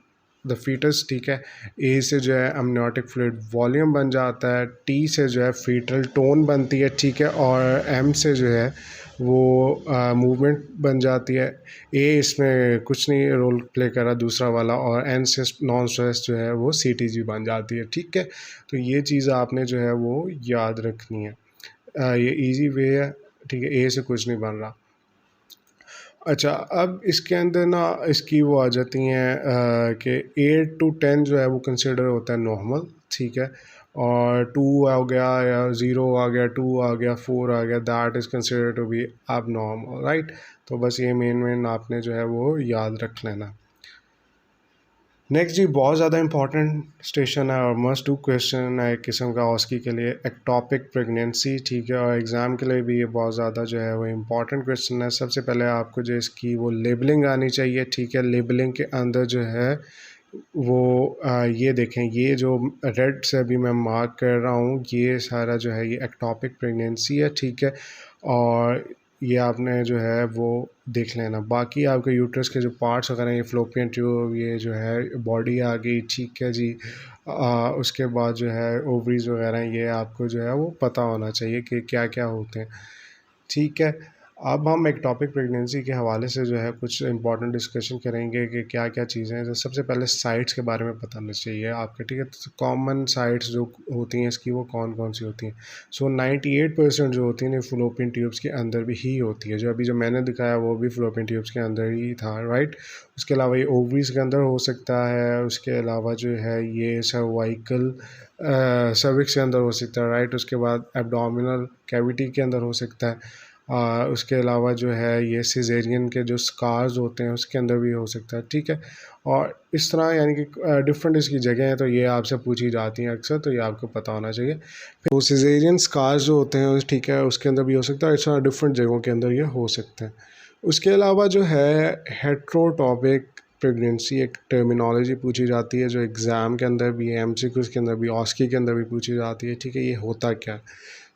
the foetus, ठीक है। ए से जो है अमनियोटिक फ्लूइड वॉल्यूम बन जाता है, टी से जो है फीटल टोन बनती है, ठीक है। और एम से जो है वो मूवमेंट बन जाती है। ए इसमें कुछ नहीं रोल प्ले कर रहा दूसरा वाला, और एन से नॉन स्ट्रेस जो है वो सीटीजी बन जाती है, ठीक है। तो ये चीज़ आपने जो है वो याद रखनी है। ये इजी वे है, ठीक है, ए से कुछ नहीं बन रहा। अच्छा, अब इसके अंदर ना इसकी वो आ जाती हैं कि 8 to 10 जो है वो कंसिडर होता है नॉर्मल, ठीक है। और 2 आ गया या 0 आ गया, 2 आ गया, 4 आ गया, that is consider to be अब नॉर्मल, राइट। तो बस ये मेन आपने जो है वो याद रख लेना। नेक्स्ट जी बहुत ज़्यादा इंपॉर्टेंट स्टेशन है और मस्ट डू क्वेश्चन है एक किस्म का ऑस्की के लिए, एक्टोपिक प्रेगनेंसी, ठीक है। और एग्ज़ाम के लिए भी ये बहुत ज़्यादा जो है वो इम्पॉर्टेंट क्वेश्चन है। सबसे पहले आपको जो इसकी वो लेबलिंग आनी चाहिए, ठीक है। लेबलिंग के अंदर जो है वो ये देखें, ये जो रेड से अभी मैं मार्क कर रहा हूँ ये सारा जो है ये एक्टोपिक प्रेगनेंसी है, ठीक है। और ये आपने जो है वो देख लेना। बाकी आपके यूट्रस के जो पार्ट्स वगैरह, ये फ्लोपियन ट्यूब, ये जो है बॉडी आ गई, ठीक है जी। उसके बाद जो है ओवरीज वगैरह, ये आपको जो है वो पता होना चाहिए कि क्या क्या होते हैं, ठीक है। अब हम एक टॉपिक प्रेगनेंसी के हवाले से जो है कुछ इंपॉर्टेंट डिस्कशन करेंगे कि क्या क्या चीज़ें हैं। तो सबसे पहले साइट्स के बारे में पता होना चाहिए आपके, ठीक है। तो कॉमन साइट्स जो होती हैं इसकी वो कौन कौन सी होती हैं। सो 98% जो होती हैं फ्लोपियन ट्यूब्स के अंदर भी ही होती है। जो अभी जो मैंने दिखाया वो भी फ्लोपियन ट्यूब्स के अंदर ही था, राइट। उसके अलावा ये ओवरीज के अंदर हो सकता है। उसके अलावा जो है ये सर्वाइकल सर्विक्स के अंदर हो सकता है, राइट। उसके बाद एब्डोमिनल कैविटी के अंदर हो सकता है। उसके अलावा जो है ये सिजेरियन के जो स्कार्स होते हैं उसके अंदर भी हो सकता है, ठीक है। और इस तरह यानी कि डिफरेंट इसकी जगह हैं, तो ये आपसे पूछी जाती हैं अक्सर, तो ये आपको पता होना चाहिए। फिर वो सिजेरियन स्कार्स जो होते हैं ठीक है उसके अंदर भी हो सकता है, इस तरह डिफरेंट जगहों के अंदर ये हो सकते हैं। उसके अलावा जो है हेट्रोटॉपिक प्रेगनेंसी एक टर्मिनोलॉजी पूछी जाती है जो एग्ज़ाम के अंदर भी है, एमसीक्यूज़ के अंदर भी, ऑस्की के अंदर भी पूछी जाती है, ठीक है। ये होता क्या है?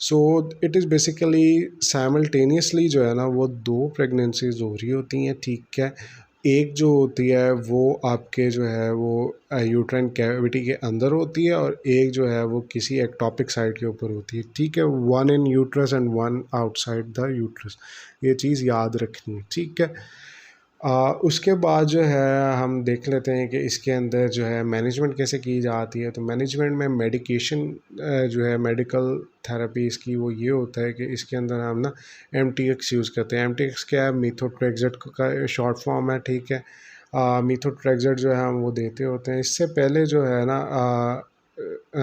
So it is basically simultaneously जो है ना वो दो प्रेगनेंसीज हो रही होती हैं, ठीक है। एक जो होती है वो आपके जो है वो यूट्राइन कैविटी के अंदर होती है, और एक जो है वो किसी एक्टॉपिक साइट के ऊपर होती है, ठीक है। One in uterus and one outside the uterus, ये चीज़ याद रखनी है, ठीक है। उसके बाद जो है हम देख लेते हैं कि इसके अंदर जो है मैनेजमेंट कैसे की जाती है। तो मैनेजमेंट में मेडिकेशन जो है मेडिकल थेरेपी इसकी वो ये होता है कि इसके अंदर हम ना एमटीएक्स यूज़ करते हैं। एमटीएक्स क्या है? मीथोट्रेक्सेट का शॉर्ट फॉर्म है, ठीक है। मीथोट्रेक्सेट जो है हम वो देते होते हैं। इससे पहले जो है ना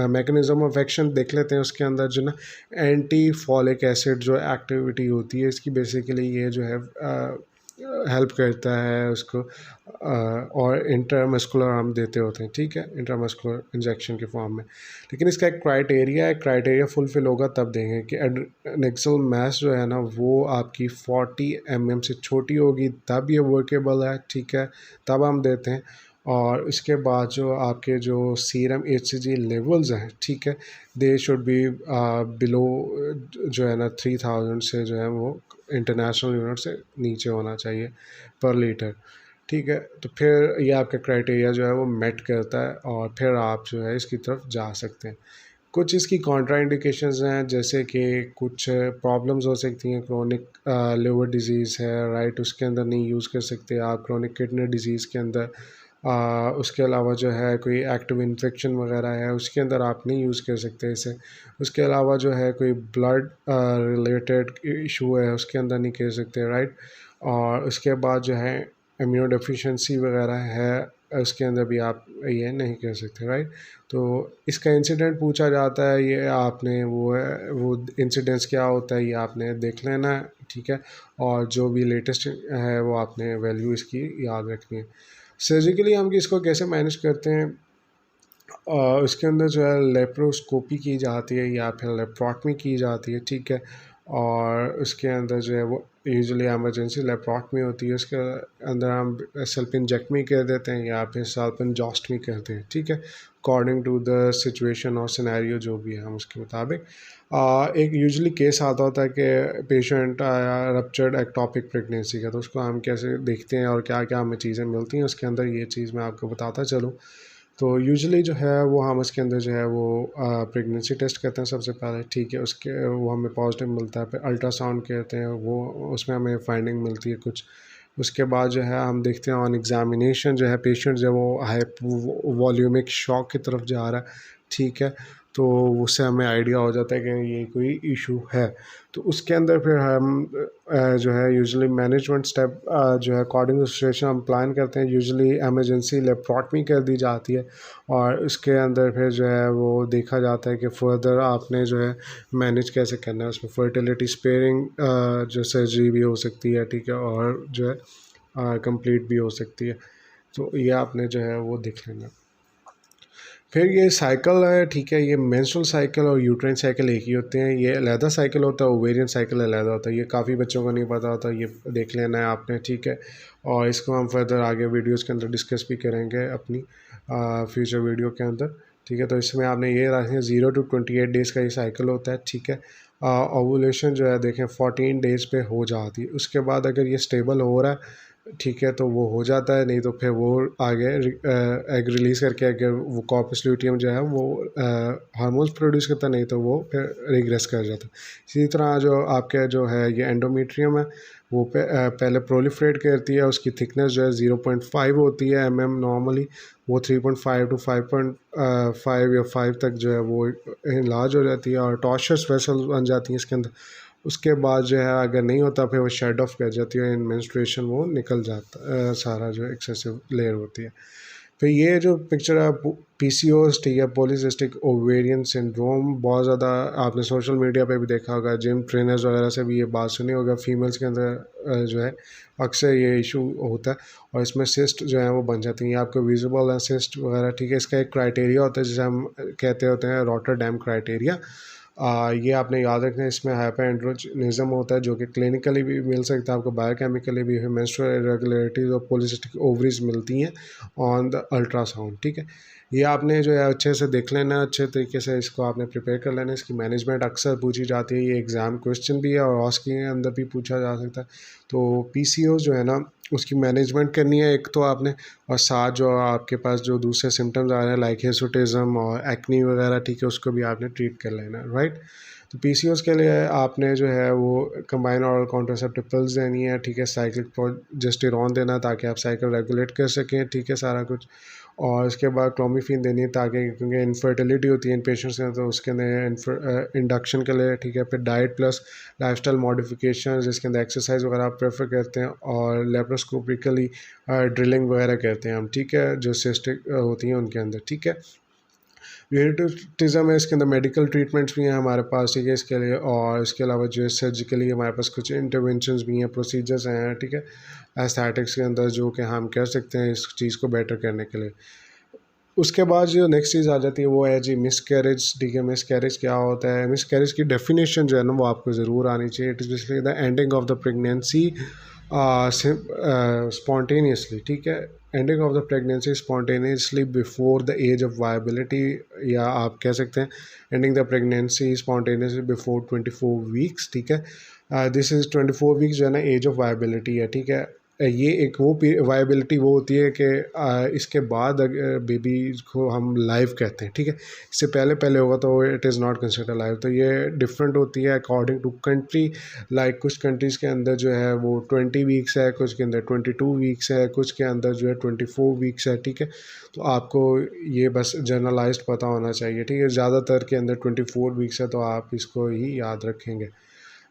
मैकेनिज़्म ऑफ एक्शन देख लेते हैं। उसके अंदर जो ना एंटी फॉलिक एसिड जो एक्टिविटी होती है इसकी, बेसिकली ये जो है हेल्प करता है उसको, और इंट्रामस्कुलर हम देते होते हैं, ठीक है, इंट्रामस्कुलर इंजेक्शन के फॉर्म में। लेकिन इसका एक क्राइटेरिया है, क्राइटेरिया फुलफिल होगा तब देंगे कि एडनेक्सल मास जो है ना वो आपकी 40 mm से छोटी होगी तब ये वर्केबल है, ठीक है, तब हम देते हैं। और उसके बाद जो आपके जो सीरम HCG लेवल्स हैं, ठीक है, दे शुड बी बिलो जो है ना 3000 से जो है वो इंटरनेशनल यूनिट से नीचे होना चाहिए पर लीटर, ठीक है। तो फिर ये आपका क्राइटेरिया जो है वो मेट करता है और फिर आप जो है इसकी तरफ जा सकते हैं। कुछ इसकी कॉन्ट्रा इंडिकेशंस हैं, जैसे कि कुछ प्रॉब्लम्स हो सकती हैं, क्रोनिक लिवर डिजीज़ है, राइट, उसके अंदर नहीं यूज़ कर सकते आप। क्रोनिक किडनी डिजीज़ के अंदर उसके अलावा जो है कोई एक्टिव इन्फेक्शन वगैरह है उसके अंदर आप नहीं यूज़ कर सकते इसे। उसके अलावा जो है कोई ब्लड रिलेटेड इशू है उसके अंदर नहीं कर सकते, राइट। और उसके बाद जो है इम्यूनो डेफिशिएंसी वगैरह है उसके अंदर भी आप ये नहीं कर सकते, राइट। तो इसका इंसिडेंट पूछा जाता है, ये आपने वो इंसिडेंट्स क्या होता है ये आपने देख लेना है, ठीक है। और जो भी लेटेस्ट है वो आपने वैल्यू इसकी याद रखनी है। सर्जिकली हम इसको कैसे मैनेज करते हैं? उसके अंदर जो है लेप्रोस्कोपी की जाती है या फिर लेप्रोटमी की जाती है, ठीक है। और उसके अंदर जो है वो यूजुअली एमरजेंसी लेप्रोटमी होती है, उसके अंदर हम सल्पिनजेक्टमी कर देते हैं या फिर सल्पिनजॉस्टमी करते हैं, ठीक है, अकॉर्डिंग टू द सिचुएशन और सिनेरियो जो भी है हम उसके मुताबिक। एक यूजुअली केस आता होता है कि पेशेंट रप्चर्ड एक्टॉपिक प्रेगनेंसी का, तो उसको हम कैसे देखते हैं और क्या क्या हमें चीज़ें मिलती हैं उसके अंदर, ये चीज़ मैं आपको बताता चलूँ। तो यूजुअली जो है वो हम उसके अंदर जो है वो प्रेगनेंसी टेस्ट करते हैं सबसे पहले, ठीक है। उसके वो हमें पॉजिटिव मिलता है, फिर अल्ट्रासाउंड कहते हैं वो, उसमें हमें फाइंडिंग मिलती है कुछ। उसके बाद जो है हम देखते हैं ऑन एग्जामिनेशन जो है पेशेंट जो है वो हाई वॉल्यूमिक शॉक की तरफ जा रहा है, ठीक है। तो उससे हमें आइडिया हो जाता है कि ये कोई इशू है। तो उसके अंदर फिर हम जो है यूजुअली मैनेजमेंट स्टेप जो है अकॉर्डिंग टू सिचुएशन हम प्लान करते हैं। यूजुअली एमरजेंसी लेप्रोटमी कर दी जाती है और उसके अंदर फिर जो है वो देखा जाता है कि फर्दर आपने जो है मैनेज कैसे करना है। उसमें फर्टिलिटी स्पेयरिंग जो सर्जरी भी हो सकती है, ठीक है, और जो है कंप्लीट भी हो सकती है। तो ये आपने जो है वो देख लेना। फिर ये साइकिल है, ठीक है, ये मेंस्ट्रुअल साइकिल और यूट्राइन साइकिल एक ही होते हैं। ये अलहदा साइकिल होता है, ओवेरियन साइकिल अलहदा होता है। ये काफ़ी बच्चों को नहीं पता होता, ये देख लेना है आपने, ठीक है। और इसको हम फर्दर आगे वीडियोस के अंदर डिस्कस भी करेंगे अपनी फ्यूचर वीडियो के अंदर, ठीक है। तो इसमें आपने ये रखें 0 to 28 डेज़ का ये साइकिल होता है, ठीक है। ओवुलेशन जो है देखें 14 डेज़ पे हो जाती है। उसके बाद अगर ये स्टेबल हो रहा है, ठीक है, तो वो हो जाता है, नहीं तो फिर वो आगे एग रिलीज़ करके अगर वो कॉर्पस ल्यूटियम जो है वो हार्मोन्स प्रोड्यूस करता है, नहीं तो वो फिर रिग्रेस कर जाता है। इसी तरह जो आपके जो है ये एंडोमेट्रियम है वो पहले प्रोलिफरेट करती है, उसकी थिकनेस जो है 0.5 होती है mm नॉर्मली, वो 3.5 to 5.5 या 5 तक जो है वो लार्ज हो जाती है और टॉर्शस वेसल बन जाती हैं इसके अंदर। उसके बाद जो है अगर नहीं होता फिर वो शेड ऑफ कर जाती है, इन मेंस्ट्रुएशन वो निकल जाता सारा जो एक्सेसिव लेयर होती है। फिर ये जो पिक्चर है पीसीओएस, ठीक है, पॉलीसिस्टिक ओवेरियन सिंड्रोम, बहुत ज़्यादा आपने सोशल मीडिया पे भी देखा होगा, जिम ट्रेनर्स वगैरह से भी ये बात सुनी होगा, फीमेल्स के अंदर जो है अक्सर ये इशू होता है और इसमें सिस्ट जो है वो बन जाती हैं, आपको विजिबल है सिस्ट वगैरह, ठीक है। इसका एक क्राइटेरिया होता है जिसे हम कहते होते हैं रॉटरडैम क्राइटेरिया। ये आपने याद रखना है। इसमें हाइपर एंड्रोजनिज्म होता है जो कि क्लिनिकली भी मिल सकता है आपको, बायोकेमिकली भी, मेंस्ट्रुअल इरेगुलरिटीज और पॉलीसिस्टिक ओवरीज मिलती हैं ऑन द अल्ट्रासाउंड, ठीक है। ये आपने जो है अच्छे से देख लेना, अच्छे तरीके से इसको आपने प्रिपेयर कर लेना। इसकी मैनेजमेंट अक्सर पूछी जाती है, ये एग्ज़ाम क्वेश्चन भी है और ऑस के अंदर भी पूछा जा सकता है। तो पीसीओ जो है ना उसकी मैनेजमेंट करनी है एक तो आपने, और साथ जो आपके पास जो दूसरे सिम्टम्स आ रहे हैं लाइक हिर्सुटिज्म और एक्नी वगैरह, ठीक है, उसको भी आपने ट्रीट कर लेना है, राइट। तो पीसीओस के लिए आपने जो है वो कंबाइन ऑरल कॉन्ट्रासेप्टिव पिल्स देनी है, ठीक है, साइक्लिक प्रोजेस्टेरॉन देना ताकि आप साइकिल रेगुलेट कर सकें, ठीक है, सारा कुछ। और इसके बाद क्लोमिफिन देनी है ताकि, क्योंकि इनफर्टिलिटी होती है इन पेशेंट्स में, तो उसके अंदर इंडक्शन के लिए, ठीक है। फिर डाइट प्लस लाइफस्टाइल मॉडिफिकेशन जिसके अंदर एक्सरसाइज वगैरह आप प्रेफर करते हैं, और लेप्रोस्कोपिकली ड्रिलिंग वगैरह कहते हैं हम, ठीक है, जो सिस्टिक होती हैं उनके अंदर, ठीक है। यूरेटिज्म है, इसके अंदर मेडिकल ट्रीटमेंट्स भी हैं हमारे पास, ठीक है, इसके लिए। और इसके अलावा जो है सर्जिकली हमारे पास कुछ इंटरवेंशंस भी हैं, प्रोसीजर्स हैं, ठीक है, एस्थेटिक्स के अंदर, जो कि हम कर सकते हैं इस चीज़ को बेटर करने के लिए। उसके बाद जो नेक्स्ट चीज़ आ जाती है वो है जी मिसकैरेज, ठीक है। मिसकैरेज क्या होता है? मिसकैरेज की डेफिनेशन जो है ना वो आपको ज़रूर आनी चाहिए। It is basically the ending of the pregnancy spontaneously, ठीक है, ending of the pregnancy spontaneously before the age of viability, या आप कह सकते हैं ending the pregnancy spontaneously before 24 weeks, ठीक है। दिस इज़ 24 वीक्स जो है ना एज ऑफ वायबिलिटी है, ठीक है। ये एक वो वायबिलिटी वो होती है कि इसके बाद बेबी को हम लाइव कहते हैं, ठीक है। इससे पहले पहले होगा तो it is not consider live. तो ये डिफरेंट होती है अकॉर्डिंग टू कंट्री। लाइक कुछ कंट्रीज़ के अंदर जो है वो 20 वीक्स है, कुछ के अंदर 22 वीक्स है, कुछ के अंदर जो है 24 वीक्स है, ठीक है। तो आपको ये बस जनरलाइज्ड पता होना चाहिए, ठीक है। ज़्यादातर के अंदर 24 वीक्स है, तो आप इसको ही याद रखेंगे।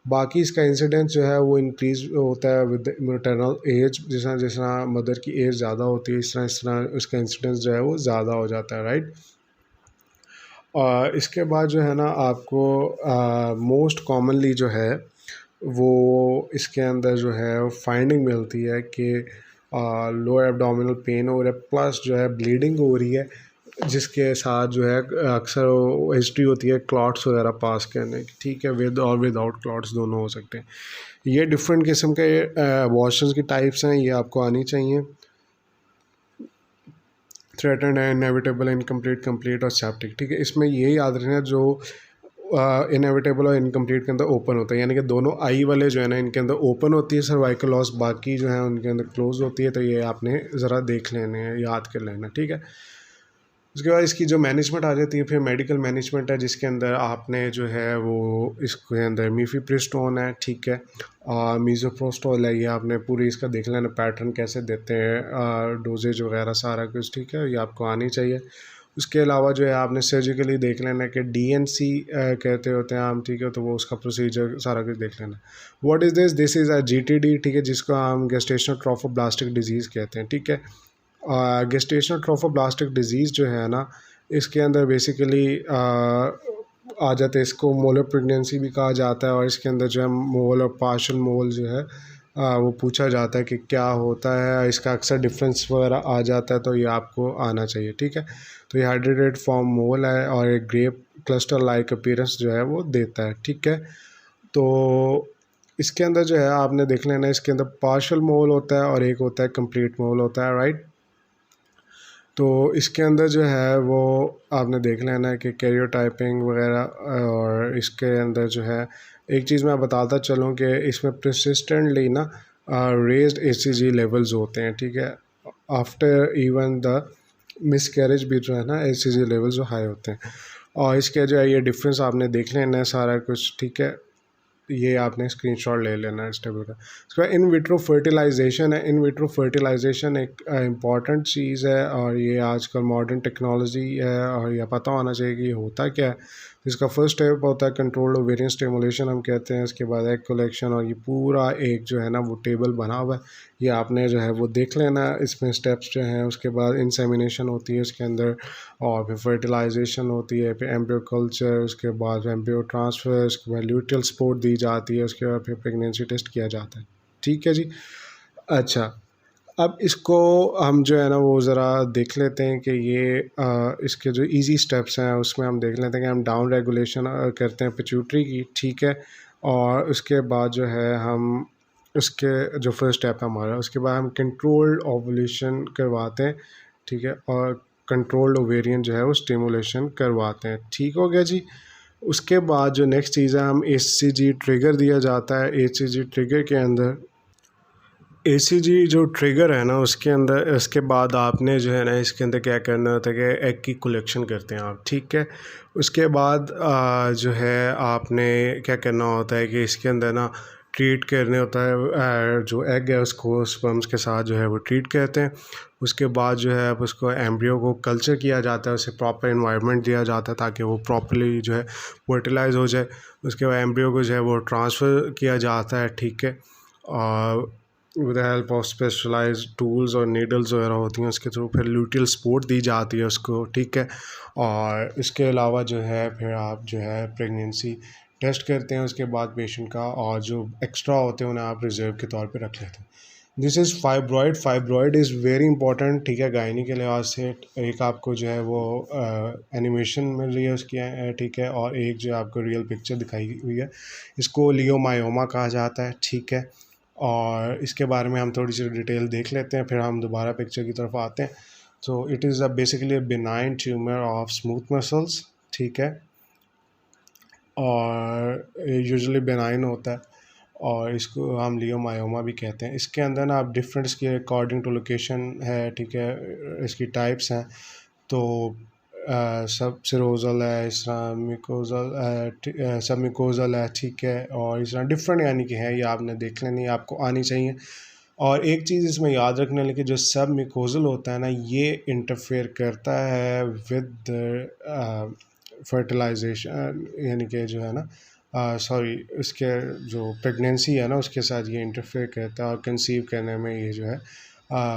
बाकी इसका इंसिडेंस जो है वो इंक्रीज़ होता है विद मैटरनल एज, जिस तरह जिस तरह मदर की एज ज़्यादा होती है इस तरह उसका इंसिडेंस जो है वो ज़्यादा हो जाता है, राइट। और इसके बाद जो है ना आपको मोस्ट कॉमनली जो है वो इसके अंदर जो है फाइंडिंग मिलती है कि लो एब्डोमिनल पेन हो रहा है, प्लस जो है ब्लीडिंग हो रही है, जिसके साथ जो है अक्सर हिस्ट्री होती है क्लॉट्स वगैरह पास करने की, ठीक है, विद और विदाउट क्लॉट्स दोनों हो सकते हैं। ये डिफरेंट किस्म के अबॉर्शंस की टाइप्स हैं, ये आपको आनी चाहिए। थ्रेटन्ड है, इनएविटेबल, इनकम्प्लीट, कंप्लीट और सेप्टिक, ठीक है। इसमें ये याद रखना जो इनएविटेबल और इनकम्प्लीट के अंदर ओपन होता है, यानी कि दोनों आई वाले जो है ना इनके अंदर ओपन होती है सर्वाइकल लॉस, बाकी जो है उनके अंदर क्लोज होती है। तो ये आपने ज़रा देख लेने हैं, याद कर लेना, ठीक है। उसके बाद इसकी जो मैनेजमेंट आ जाती है, फिर मेडिकल मैनेजमेंट है, जिसके अंदर आपने जो है वो इसके अंदर मीफीप्रिस्टोन है, ठीक है, और मीज़ोप्रोस्टोल है, ये आपने पूरी इसका देख लेना पैटर्न कैसे देते हैं, डोजेज वगैरह सारा कुछ, ठीक है, ये आपको आनी चाहिए। उसके अलावा जो है आपने सर्जिकली देख लेना कि डीएनसी कहते होते हैं हम, ठीक है, तो वो उसका प्रोसीजर सारा कुछ देख लेना। What is this? This is a GTD, ठीक है, जिसको हम गेस्टेशनल ट्रोफोब्लास्टिक डिजीज़ कहते हैं, ठीक है। गेस्टेशनल ट्रोफोब्लास्टिक डिजीज़ जो है ना इसके अंदर बेसिकली आ जाते हैं, इसको मोलर प्रेगनेंसी भी कहा जाता है, और इसके अंदर जो है मोल और पार्शल मोल जो है वो पूछा जाता है कि क्या होता है, इसका अक्सर डिफरेंस वगैरह आ जाता है, तो ये आपको आना चाहिए, ठीक है। तो ये हाइड्रेटेड फॉर्म मोल है और एक ग्रेप क्लस्टर लाइक अपीयरेंस जो है वो देता है, ठीक है। तो इसके अंदर जो है आपने देख लेना, इसके अंदर पार्शल मोल होता है और एक होता है कंप्लीट मोल होता है, राइट। तो इसके अंदर जो है वो आपने देख लेना है कि कैरियोटाइपिंग वगैरह, और इसके अंदर जो है एक चीज़ मैं बताता चलूँ कि इसमें परसिस्टेंटली ना रेज्ड एसीजी लेवल्स होते हैं, ठीक है। आफ्टर इवन द मिसकैरेज भी जो है ना एसीजी लेवल्स जो हाई होते हैं, और इसके जो है ये डिफरेंस आपने देख लेना है सारा कुछ, ठीक है। ये आपने स्क्रीनशॉट ले लेना है इस टेबल का। उसके बाद इन विट्रो फर्टिलाइजेशन है। इन विट्रो फर्टिलाइजेशन एक इम्पॉर्टेंट चीज़ है और ये आजकल मॉडर्न टेक्नोलॉजी है और यह पता होना चाहिए कि ये होता क्या है। इसका फर्स्ट स्टेप होता है कंट्रोल्ड ओवेरियन स्टिमुलेशन हम कहते हैं। इसके बाद एग कलेक्शन और ये पूरा एक जो है ना वो टेबल बना हुआ है, ये आपने जो है वो देख लेना इसमें स्टेप्स जो हैं। उसके बाद इंसेमिनेशन होती है उसके अंदर, और फिर फर्टिलाइजेशन होती है, फिर एम्ब्रियो कल्चर, उसके बाद एम्ब्रियो ट्रांसफ़र, उसके बाद ल्यूटियल सपोर्ट दी जाती है, उसके बाद फिर प्रेगनेंसी टेस्ट किया जाता है। ठीक है जी। अच्छा, अब इसको हम जो है ना वो ज़रा देख लेते हैं कि ये इसके जो इजी स्टेप्स हैं उसमें हम देख लेते हैं कि हम डाउन रेगुलेशन करते हैं पिट्यूटरी की। ठीक है, और उसके बाद जो है हम उसके जो फर्स्ट स्टेप है हमारा, उसके बाद हम कंट्रोल्ड ओवुलेशन करवाते हैं। ठीक है, और कंट्रोल्ड ओवेरियन जो है वो स्टिमुलेशन करवाते हैं। ठीक हो गया जी। उसके बाद जो नेक्स्ट चीज़ है, हम एसीजी ट्रिगर दिया जाता है। एसीजी ट्रिगर के अंदर एसीजी जो ट्रिगर है ना उसके अंदर, उसके बाद आपने जो है ना इसके अंदर क्या करना होता है कि एग की कलेक्शन करते हैं आप। ठीक है, उसके बाद जो है आपने क्या करना होता है कि इसके अंदर ना ट्रीट करने होता है जो एग है उसको स्पर्म्स के साथ जो है वो ट्रीट करते हैं। उसके बाद जो है अब उसको एम्ब्रियो को कल्चर किया जाता है, उसे प्रॉपर इन्वायरमेंट दिया जाता है ताकि वो प्रॉपरली जो है फर्टिलाइज हो जाए। उसके बाद एम्ब्रियो को जो है वो ट्रांसफ़र किया जाता है। ठीक है, और with the help of specialised tools और नीडल्स वगैरह होती हैं उसके थ्रू फिर ल्यूटियल सपोर्ट दी जाती है उसको। ठीक है, और इसके अलावा जो है फिर आप जो है प्रेगनेंसी टेस्ट करते हैं उसके बाद पेशेंट का, और जो एक्स्ट्रा होते हैं उन्हें आप रिजर्व के तौर पे रख लेते हैं। This is fibroid. Fibroid is very important. ठीक है, गायनी के लिहाज से एक आपको जो है वो एनिमेशन मिल रही है उसकी, ठीक है, और एक जो आपको रियल पिक्चर दिखाई हुई है, इसको लियोमायोमा कहा जाता है। ठीक है, और इसके बारे में हम थोड़ी सी डिटेल देख लेते हैं फिर हम दोबारा पिक्चर की तरफ आते हैं। तो it is a basically benign tumour of smooth muscles. ठीक है, और यूजुअली बेनाइन होता है और इसको हम लियोमायोमा भी कहते हैं। इसके अंदर ना आप डिफरेंट इसके अकॉर्डिंग टू लोकेशन है। ठीक है, इसकी टाइप्स हैं। तो सब सिरोजल है, इस तरह मिकोजल, सब मिकोजल है। ठीक है, और इस तरह डिफरेंट यानी कि है, ये आपने देख लेनी, आपको आनी चाहिए। और एक चीज़ इसमें याद रखने लगी, जो सब मिकोजल होता है ना ये इंटरफेयर करता है विद फर्टिलाइजेशन, यानी कि जो है ना सॉरी इसके जो प्रेगनेंसी है ना उसके साथ ये इंटरफेयर करता है और कंसीव करने में ये जो है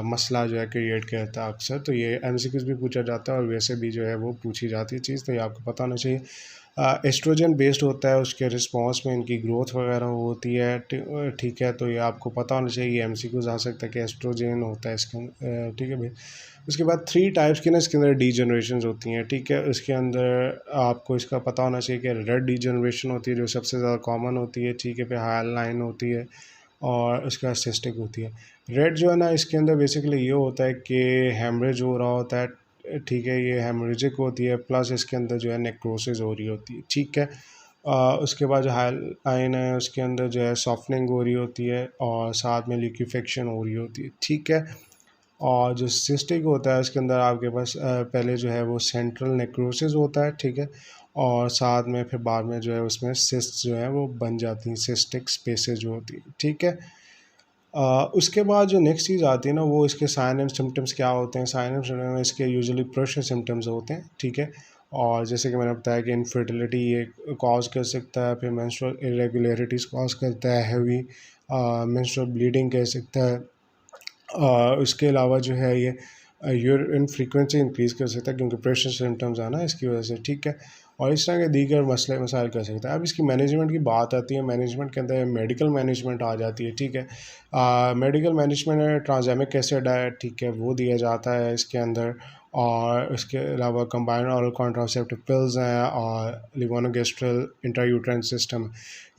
मसला जो है क्रिएट करता है अक्सर। तो ये एमसीक्यूज भी पूछा जाता है और वैसे भी जो है वो पूछी जाती है चीज़, तो ये आपको पता होना चाहिए। एस्ट्रोजन बेस्ड होता है, उसके रिस्पांस में इनकी ग्रोथ वगैरह होती है। ठीक है, तो ये आपको पता होना चाहिए। एमसीक्यूज आ सकता है कि एस्ट्रोजन होता है इसके ठीक है भाई। उसके बाद 3 टाइप्स की ना इसके अंदर डीजनरेशन होती हैं। ठीक है, उसके अंदर आपको इसका पता होना चाहिए कि रेड डीजनरेशन होती है जो सबसे ज़्यादा कॉमन होती है। ठीक है, फिर हाई लाइन होती है और उसके बाद सिस्टिक होती है। रेड जो है ना इसके अंदर बेसिकली ये होता है कि हेमरेज हो रहा होता है। ठीक है, ये हेमरेजिक होती है, प्लस इसके अंदर जो है नेक्रोसिस हो रही होती है। ठीक है, उसके बाद जो हाइलाइन है उसके अंदर जो है सॉफ्टनिंग हो रही होती है और साथ में लिक्विफेक्शन हो रही होती है। ठीक है, और जो सिस्टिक होता है उसके अंदर आपके पास पहले जो है वो सेंट्रल नेक्रोसिस होता है। ठीक है, और साथ में फिर बाद में जो है उसमें सिस्ट जो है वो बन जाती हैं, सिस्टिक स्पेसेस जो होती हैं। ठीक है, उसके बाद जो नेक्स्ट चीज़ आती है ना वो इसके साइन एंड सिम्टम्स क्या होते हैं। साइन एंड सिम्टम्स इसके यूजुअली प्रेशर सिम्टम्स होते हैं। ठीक है, और जैसे कि मैंने बताया कि इनफर्टिलिटी ये कॉज कर सकता है, फिर मेंस्ट्रुअल इरेगुलरिटीज़ कॉज करता है, हैवी मेंस्ट्रुअल ब्लीडिंग कर सकता है। उसके अलावा जो है ये यूरिन फ्रीक्वेंसी इंक्रीज़ कर सकता है क्योंकि प्रेशर सिम्टम्स आना इसकी वजह से। ठीक है, और इस तरह के दीगर मसले मसाइल कर सकता है। अब इसकी मैनेजमेंट की बात आती है, मैनेजमेंट के अंदर मेडिकल मैनेजमेंट आ जाती है। ठीक है, मेडिकल मैनेजमेंट में ट्रांसैमिक एसिड है। ठीक है, वो दिया जाता है इसके अंदर, और इसके अलावा कंबाइंड ऑरल कॉन्ट्रासेप्टिव पिल्स हैं और लिवोनोगेस्ट्रल इंट्रायूट्राइन सिस्टम।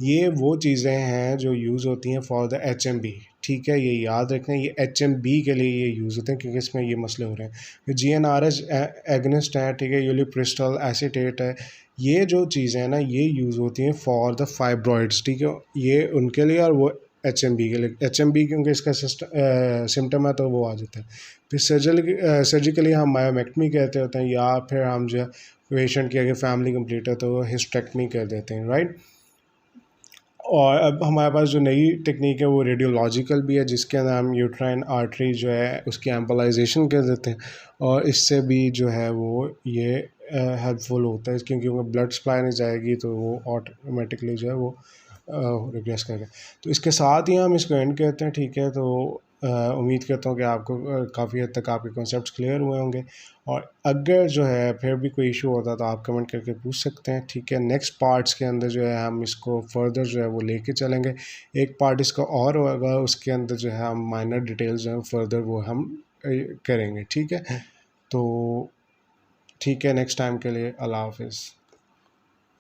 ये वो चीज़ें हैं जो यूज़ होती हैं फॉर द एचएमबी। ठीक है, ये याद रखें, ये एचएमबी के लिए ये यूज़ होते हैं क्योंकि इसमें ये मसले हो रहे हैं। फिर जीएनआरएच एगनिस्ट है। ठीक है, यूलिप्रिस्टल एसीटेट है। ये जो चीज़ें हैं ना ये यूज़ होती हैं फॉर द फाइब्रॉइड्स। ठीक है, ये उनके लिए, और वो एचएमबी के लिए। एचएमबी क्योंकि इसका सिम्टम है तो वो आ जाता है। फिर सर्जिकली हम मायोमेक्टमी कहते होते हैं, या फिर हम जो है पेशेंट की अगर फैमिली कंप्लीट है तो हिस्टेक्टमी कर देते हैं। राइट, और अब हमारे पास जो नई टेक्निक है वो रेडियोलॉजिकल भी है, जिसके अंदर हम यूट्राइन आर्टरी जो है उसकी एम्पलाइजेशन कर देते हैं, और इससे भी जो है वो ये हेल्पफुल होता है, क्योंकि उनका ब्लड सप्लाई नहीं जाएगी तो वो ऑटोमेटिकली जो है वो रिग्रेस करेगा। तो इसके साथ ही हम इसको एंड करते हैं, ठीक है। तो उम्मीद करता हूँ कि आपको काफ़ी हद तक आपके कॉन्सेप्ट्स क्लियर हुए होंगे, और अगर जो है फिर भी कोई इशू होता है तो आप कमेंट करके पूछ सकते हैं, ठीक है। नेक्स्ट पार्ट्स के अंदर जो है हम इसको फर्दर जो है वो लेके चलेंगे। एक पार्ट इसका और होगा, उसके अंदर जो है हम माइनर डिटेल्स जो है फर्दर वो हम करेंगे, ठीक है। तो ठीक है, नेक्स्ट टाइम के लिए अल्लाह हाफिज़।